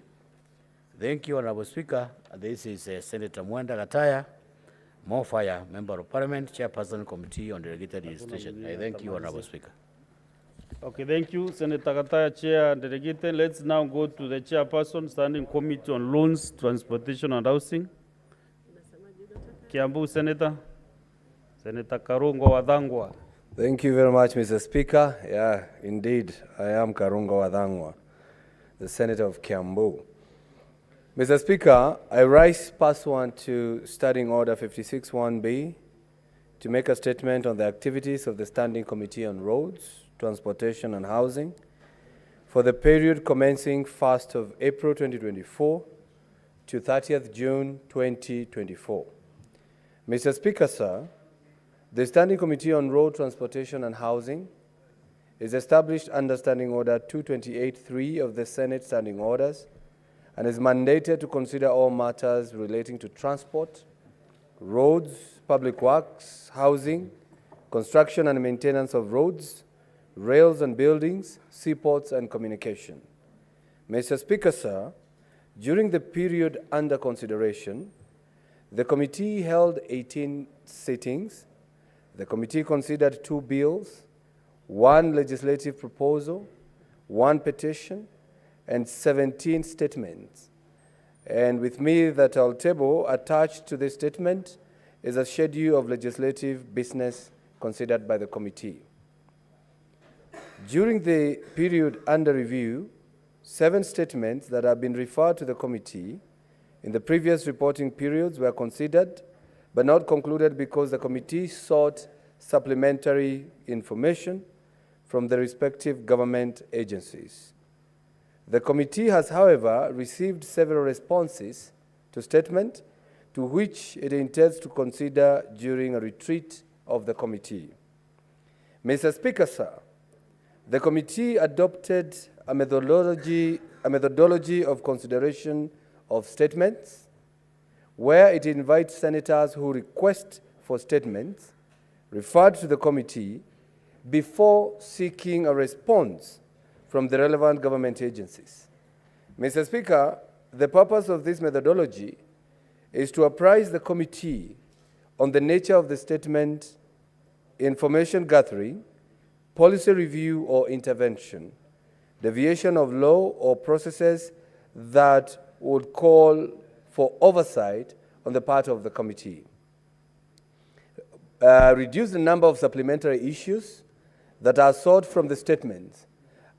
Thank you, Honorable Speaker. This is Senator Mwenda Gataya, More Fire, Member of Parliament, Chairperson, Committee on Delegated Legislation. I thank you, Honorable Speaker. Okay, thank you, Senator Gataya, Chair and Delegated. Let's now go to the Chairperson, Standing Committee on Loans, Transportation and Housing. Kiambu, Senator. Senator Karungo Wadhangwa. Thank you very much, Mr. Speaker. Yeah, indeed, I am Karungo Wadhangwa, the Senator of Kiambu. Mr. Speaker, I rise pursuant to Standing Order 56(1)B to make a statement on the activities of the Standing Committee on Roads, Transportation and Housing for the period commencing 1st of April 2024 to 30th June 2024. Mr. Speaker, sir, the Standing Committee on Road, Transportation and Housing is established under Standing Order 228(3) of the Senate Standing Orders and is mandated to consider all matters relating to transport, roads, public works, housing, construction and maintenance of roads, rails and buildings, seaports and communication. Mr. Speaker, sir, during the period under consideration, the committee held 18 sittings. The committee considered 2 bills, 1 legislative proposal, 1 petition, and 17 statements. And with me that I'll table, attached to this statement is a schedule of legislative business considered by the committee. During the period under review, 7 statements that have been referred to the committee in the previous reporting periods were considered but not concluded because the committee sought supplementary information from the respective government agencies. The committee has, however, received several responses to statement to which it intends to consider during a retreat of the committee. Mr. Speaker, sir, the committee adopted a methodology of consideration of statements where it invites senators who request for statements referred to the committee before seeking a response from the relevant government agencies. Mr. Speaker, the purpose of this methodology is to apprise the committee on the nature of the statement, information gathering, policy review or intervention, deviation of law or processes that would call for oversight on the part of the committee. Reduce the number of supplementary issues that are sought from the statements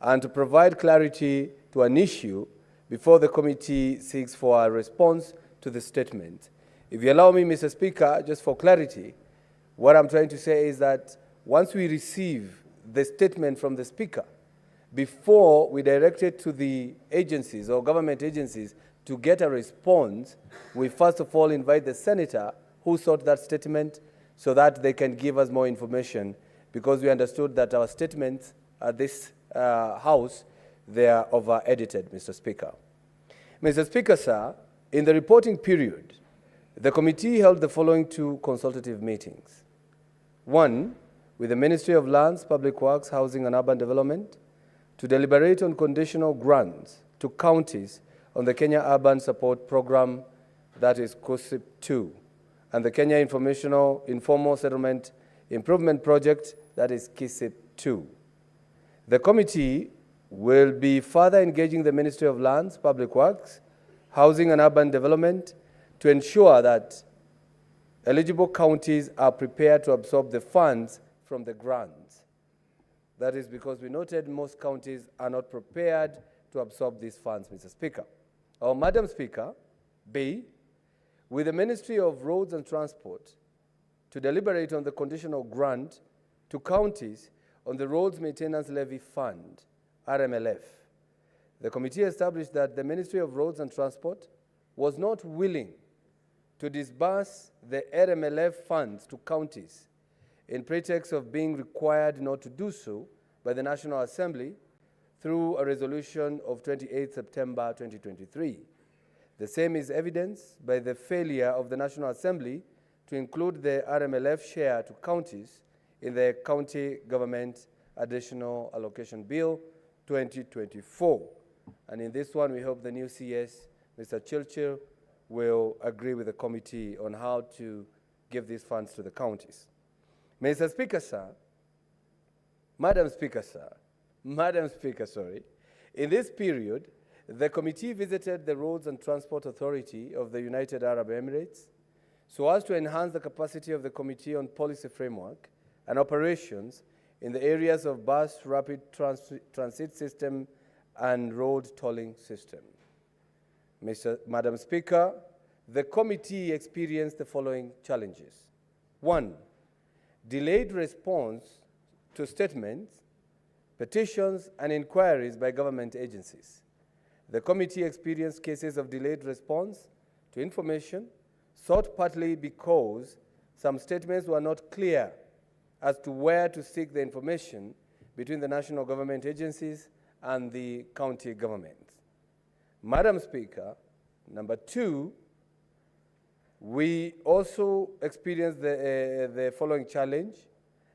and to provide clarity to an issue before the committee seeks for a response to the statement. If you allow me, Mr. Speaker, just for clarity, what I'm trying to say is that once we receive the statement from the Speaker, before we direct it to the agencies or government agencies to get a response, we first of all invite the senator who sought that statement so that they can give us more information, because we understood that our statements at this House, they are over-edited, Mr. Speaker. Mr. Speaker, sir, in the reporting period, the committee held the following two consultative meetings. One, with the Ministry of Lands, Public Works, Housing and Urban Development, to deliberate on conditional grants to counties on the Kenya Urban Support Program, that is KUSIP 2, and the Kenya Informal Settlement Improvement Project, that is KISIP 2. The committee will be further engaging the Ministry of Lands, Public Works, Housing and Urban Development to ensure that eligible counties are prepared to absorb the funds from the grants. That is because we noted most counties are not prepared to absorb these funds, Mr. Speaker. Or Madam Speaker, B, with the Ministry of Roads and Transport to deliberate on the conditional grant to counties on the Roads Maintenance Levy Fund, RMLF. The committee established that the Ministry of Roads and Transport was not willing to disburse the RMLF funds to counties in pretext of being required not to do so by the National Assembly through a resolution of 28 September 2023. The same is evidenced by the failure of the National Assembly to include the RMLF share to counties in the County Government Additional Allocation Bill 2024. And in this one, we hope the new CS, Mr. Chilchil, will agree with the committee on how to give these funds to the counties. Mr. Speaker, sir, Madam Speaker, sorry, in this period, the committee visited the Roads and Transport Authority of the United Arab Emirates so as to enhance the capacity of the Committee on Policy Framework and Operations in the areas of bus rapid transit system and road tolling system. Madam Speaker, the committee experienced the following challenges. One, delayed response to statements, petitions, and inquiries by government agencies. The committee experienced cases of delayed response to information, sought partly because some statements were not clear as to where to seek the information between the national government agencies and the county governments. Madam Speaker, number two, we also experienced the following challenge: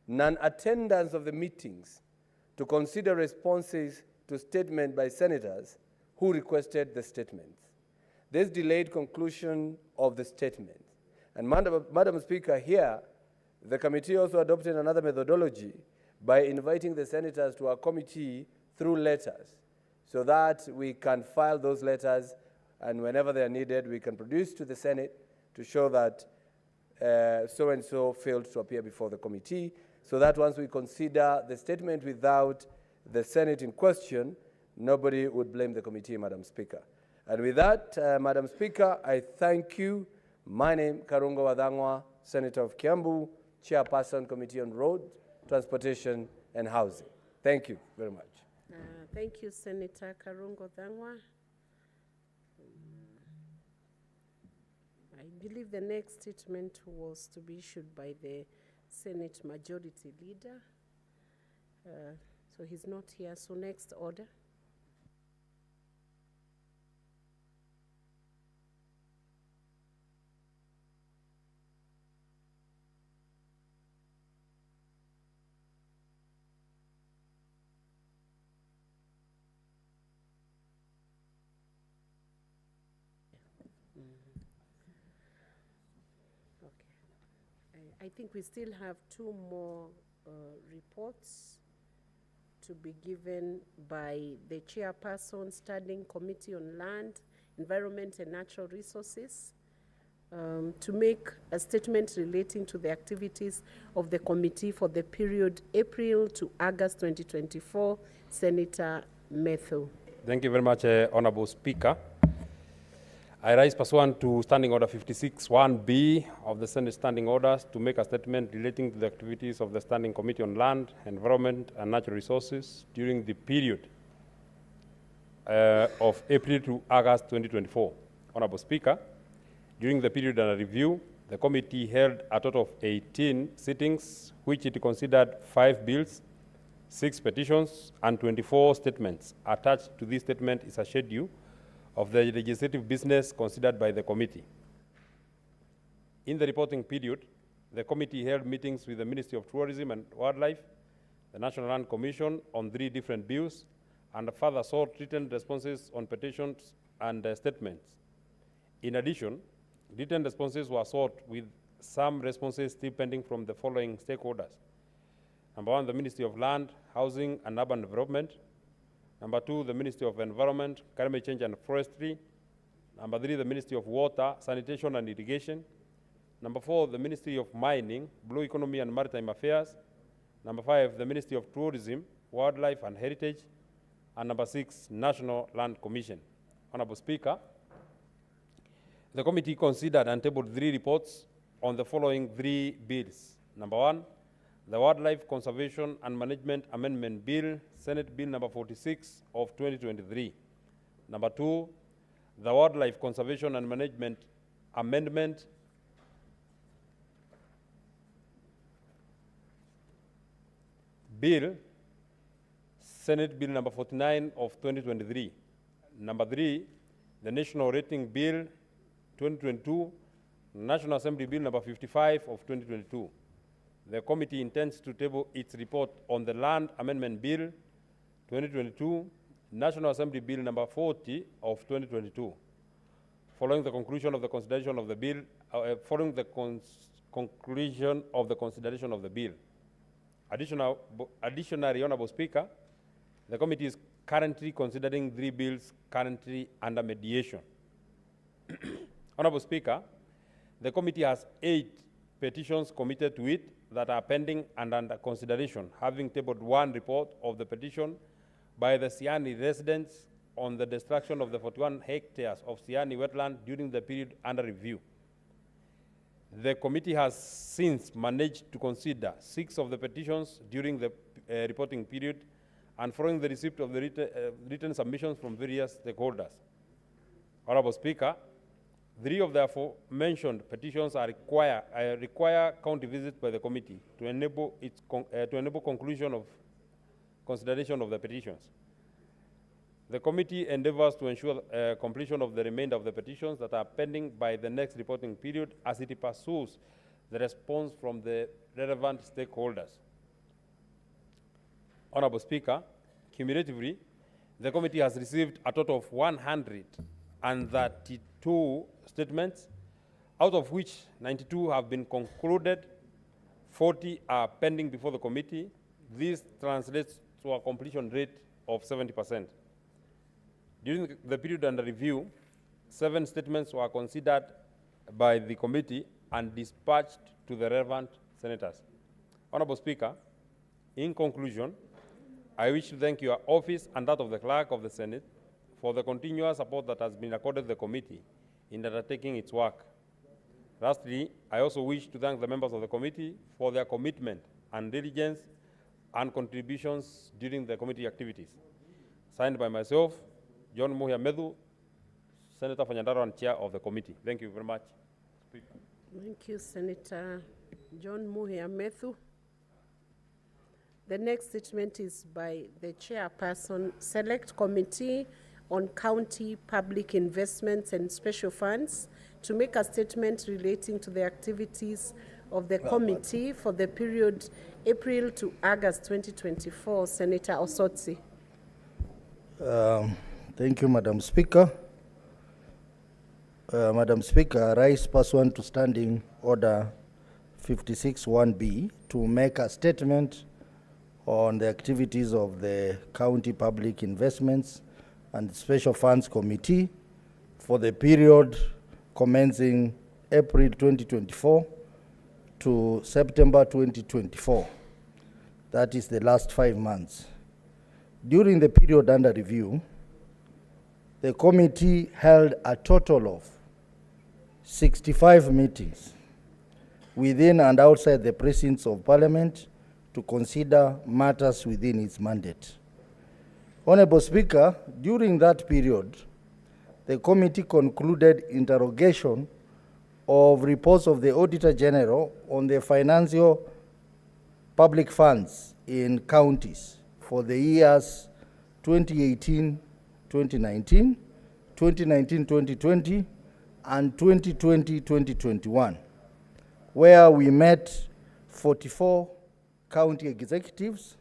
non-attendance of the meetings to consider responses to statements by senators who requested the statements. This delayed conclusion of the statement. And Madam Speaker, here, the committee also adopted another methodology by inviting the senators to our committee through letters, so that we can file those letters, and whenever they are needed, we can produce to the Senate to show that so-and-so failed to appear before the committee, so that once we consider the statement without the Senate in question, nobody would blame the committee, Madam Speaker. And with that, Madam Speaker, I thank you. My name, Gachagua'S, Senator of Kiambu, Chairperson, Committee on Road, Transportation, and Housing. Thank you very much. Thank you, Senator Gachagua'S. I believe the next statement was to be issued by the Senate Majority Leader. So he's not here. So next order. I think we still have two more reports to be given by the Chairperson, Standing Committee on Land, Environment and Natural Resources, to make a statement relating to the activities of the committee for the period April to August 2024, Senator Methu. Thank you very much, Honorable Speaker. I rise pursuant to Standing Order 56(1)B of the Senate Standing Orders to make a statement relating to the activities of the Standing Committee on Land, Environment and Natural Resources during the period of April to August 2024. Honorable Speaker, during the period under review, the committee held a total of 18 sittings, which it considered 5 bills, 6 petitions, and 24 statements. Attached to this statement is a schedule of the legislative business considered by the committee. In the reporting period, the committee held meetings with the Ministry of Tourism and Wildlife, the National Land Commission on 3 different bills, and further sought written responses on petitions and statements. In addition, written responses were sought with some responses still pending from the following stakeholders. Number 1, the Ministry of Land, Housing and Urban Development. Number 2, the Ministry of Environment, Climate Change and Forestry. Number 3, the Ministry of Water, Sanitation and Irrigation. Number 4, the Ministry of Mining, Blue Economy and Maritime Affairs. Number 5, the Ministry of Tourism, Wildlife and Heritage. And number 6, National Land Commission. Honorable Speaker, the committee considered and tabled 3 reports on the following 3 bills. Number 1, the Wildlife Conservation and Management Amendment Bill, Senate Bill number 46 of 2023. Number 2, the Wildlife Conservation and Management Amendment Bill, Senate Bill number 49 of 2023. Number 3, the National Rating Bill 2022, National Assembly Bill number 55 of 2022. The committee intends to table its report on the Land Amendment Bill 2022, National Assembly Bill number 40 of 2022. Following the conclusion of the consideration of the bill, conclusion of the consideration of the bill. Additionally, Honorable Speaker, the committee is currently considering 3 bills currently under mediation. Honorable Speaker, the committee has 8 petitions committed to it that are pending and under consideration, having tabled 1 report of the petition by the Siani residents on the destruction of the 41 hectares of Siani wetland during the period under review. The committee has since managed to consider 6 of the petitions during the reporting period and following the receipt of the written submissions from various stakeholders. Honorable Speaker, 3 of the aforementioned petitions require county visits by the committee to enable conclusion of consideration of the petitions. The committee endeavors to ensure completion of the remainder of the petitions that are pending by the next reporting period as it pursues the response from the relevant stakeholders. Honorable Speaker, cumulatively, the committee has received a total of 132 statements, out of which 92 have been concluded, 40 are pending before the committee. This translates to a completion rate of 70%. During the period under review, 7 statements were considered by the committee and dispatched to the relevant senators. Honorable Speaker, in conclusion, I wish to thank your office and that of the Clerk of the Senate for the continuous support that has been accorded the committee in undertaking its work. Lastly, I also wish to thank the members of the committee for their commitment and diligence and contributions during the committee activities. Signed by myself, John Muhia Medhu, Senator for Nyandarua and Chair of the committee. Thank you very much. Speaker. Thank you, Senator John Muhia Medhu. The next statement is by the Chairperson, Select Committee on County Public Investments and Special Funds, to make a statement relating to the activities of the committee for the period April to August 2024. Senator Osotsi. Thank you, Madam Speaker. Madam Speaker, I rise pursuant to Standing Order 56(1)B to make a statement on the activities of the County Public Investments and Special Funds Committee for the period commencing April 2024 to September 2024. That is the last 5 months. During the period under review, the committee held a total of 65 meetings within and outside the precincts of Parliament to consider matters within its mandate. Honorable Speaker, during that period, the committee concluded interrogation of reports of the Auditor General on the financial public funds in counties for the years 2018-2019, 2019-2020, and 2020-2021, where we met 44 county executives.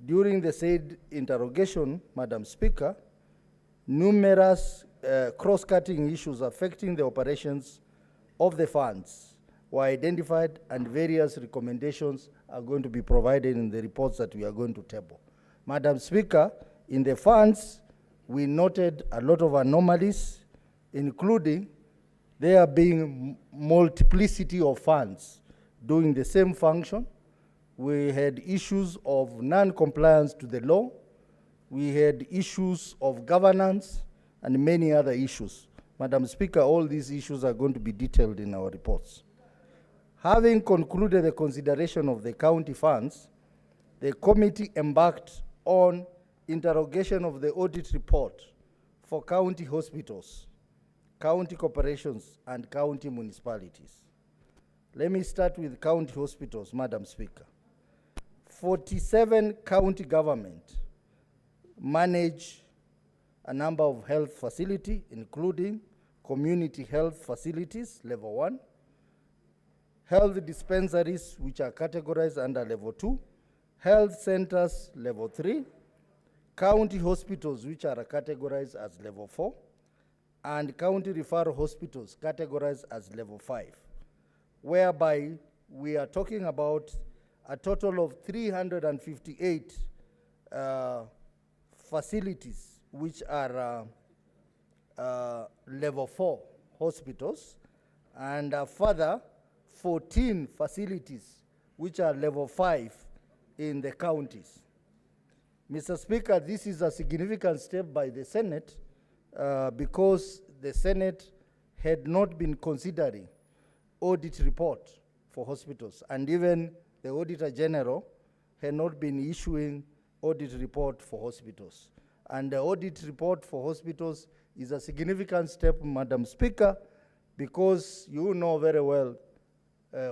During the said interrogation, Madam Speaker, numerous cross-cutting issues affecting the operations of the funds were identified, and various recommendations are going to be provided in the reports that we are going to table. Madam Speaker, in the funds, we noted a lot of anomalies, including there being multiplicity of funds doing the same function. We had issues of non-compliance to the law. We had issues of governance and many other issues. Madam Speaker, all these issues are going to be detailed in our reports. Having concluded the consideration of the county funds, the committee embarked on interrogation of the audit report for county hospitals, county corporations, and county municipalities. Let me start with county hospitals, Madam Speaker. 47 county government manage a number of health facilities, including community health facilities, level 1, health dispensaries, which are categorized under level 2, health centers, level 3, county hospitals, which are categorized as level 4, and county referral hospitals, categorized as level 5, whereby we are talking about a total of 358 facilities, which are level 4 hospitals, and further 14 facilities, which are level 5 in the counties. Mr. Speaker, this is a significant step by the Senate because the Senate had not been considering audit report for hospitals, and even the Auditor General had not been issuing audit report for hospitals. And the audit report for hospitals is a significant step, Madam Speaker, because you know very well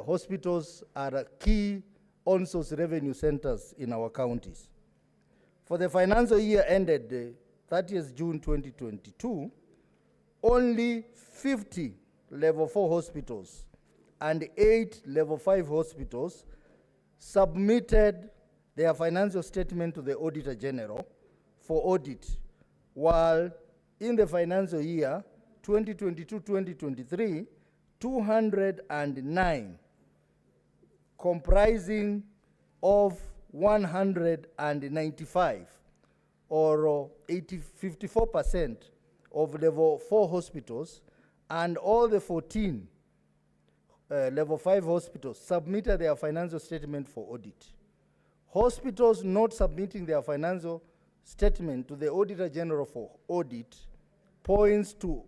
hospitals are a key on-source revenue centers in our counties. For the financial year ended 30th June 2022, only 50 level 4 hospitals and 8 level 5 hospitals submitted their financial statement to the Auditor General for audit, while in the financial year 2022-2023, 209, comprising of 195, or 54% of level 4 hospitals, and all the 14 level 5 hospitals submitted their financial statement for audit. Hospitals not submitting their financial statement to the Auditor General for audit points to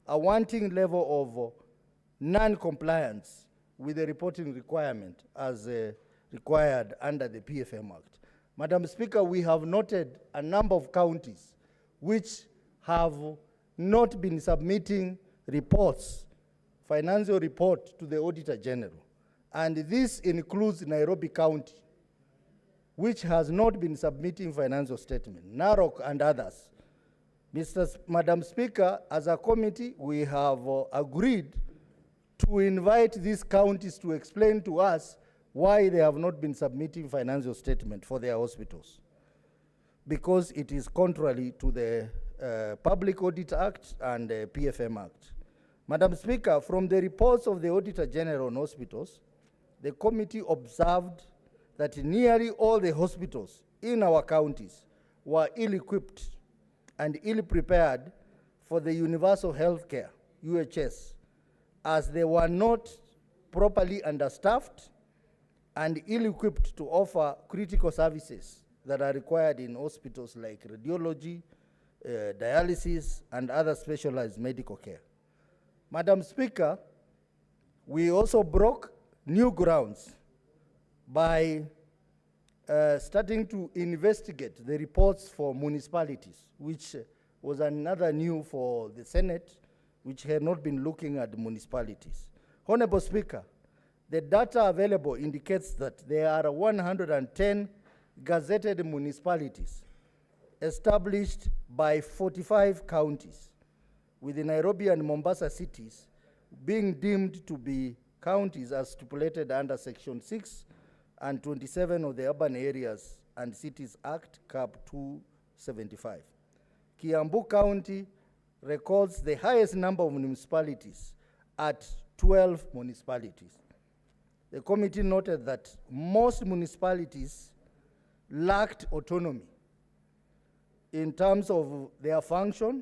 a wanting level of non-compliance with the reporting requirement as required under the PFM Act. Madam Speaker, we have noted a number of counties which have not been submitting reports, financial report to the Auditor General. And this includes Nairobi County, which has not been submitting financial statement, Narok and others. Madam Speaker, as a committee, we have agreed to invite these counties to explain to us why they have not been submitting financial statement for their hospitals, because it is contrary to the Public Audit Act and the PFM Act. Madam Speaker, from the reports of the Auditor General on hospitals, the committee observed that nearly all the hospitals in our counties were ill-equipped and ill-prepared for the universal health care, UHS, as they were not properly understaffed and ill-equipped to offer critical services that are required in hospitals like radiology, dialysis, and other specialized medical care. Madam Speaker, we also broke new grounds by starting to investigate the reports for municipalities, which was another new for the Senate, which had not been looking at municipalities. Honorable Speaker, the data available indicates that there are 110 gazetted municipalities established by 45 counties, with the Nairobi and Mombasa cities being deemed to be counties as stipulated under Section 6 and 27 of the Urban Areas and Cities Act, Cap 275. Kiambu County records the highest number of municipalities at 12 municipalities. The committee noted that most municipalities lacked autonomy in terms of their function,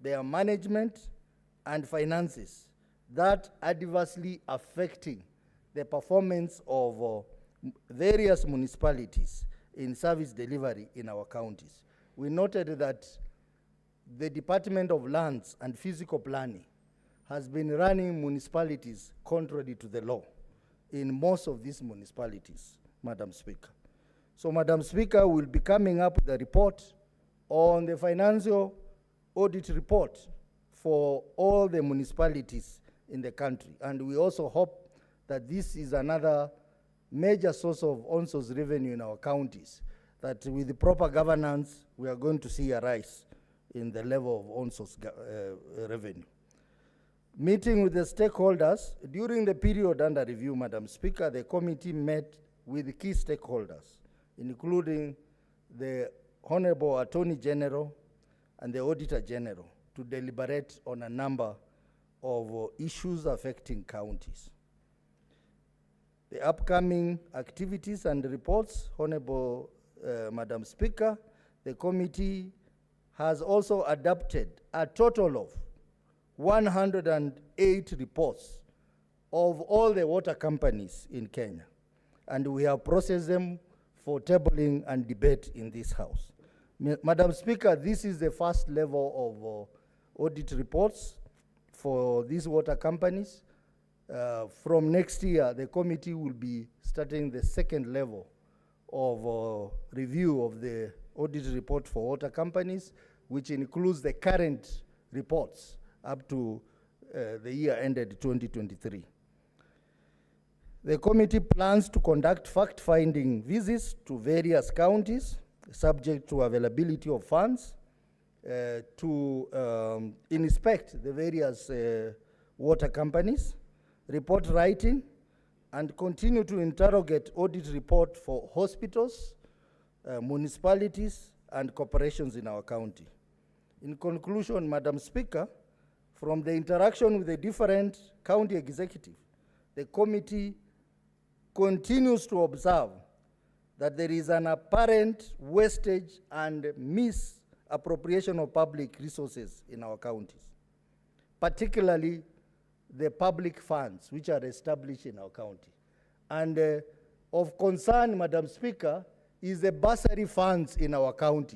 their management, and finances, that adversely affecting the performance of various municipalities in service delivery in our counties. We noted that the Department of Lands and Physical Planning has been running municipalities contrary to the law in most of these municipalities, Madam Speaker. So, Madam Speaker, we'll be coming up with a report on the financial audit report for all the municipalities in the country. And we also hope that this is another major source of on-source revenue in our counties, that with the proper governance, we are going to see a rise in the level of on-source revenue. Meeting with the stakeholders, during the period under review, Madam Speaker, the committee met with key stakeholders, including the Honorable Attorney General and the Auditor General, to deliberate on a number of issues affecting counties. The upcoming activities and reports, Honorable Madam Speaker, the committee has also adopted a total of 108 reports of all the water companies in Kenya, and we have processed them for tabling and debate in this House. Madam Speaker, this is the first level of audit reports for these water companies. From next year, the committee will be starting the second level of review of the audit report for water companies, which includes the current reports up to the year ended 2023. The committee plans to conduct fact-finding visits to various counties, subject to availability of funds, to inspect the various water companies, report writing, and continue to interrogate audit report for hospitals, municipalities, and corporations in our county. In conclusion, Madam Speaker, from the interaction with the different county executives, the committee continues to observe that there is an apparent wastage and misappropriation of public resources in our counties, particularly the public funds which are established in our county. And of concern, Madam Speaker, is the bursary funds in our county.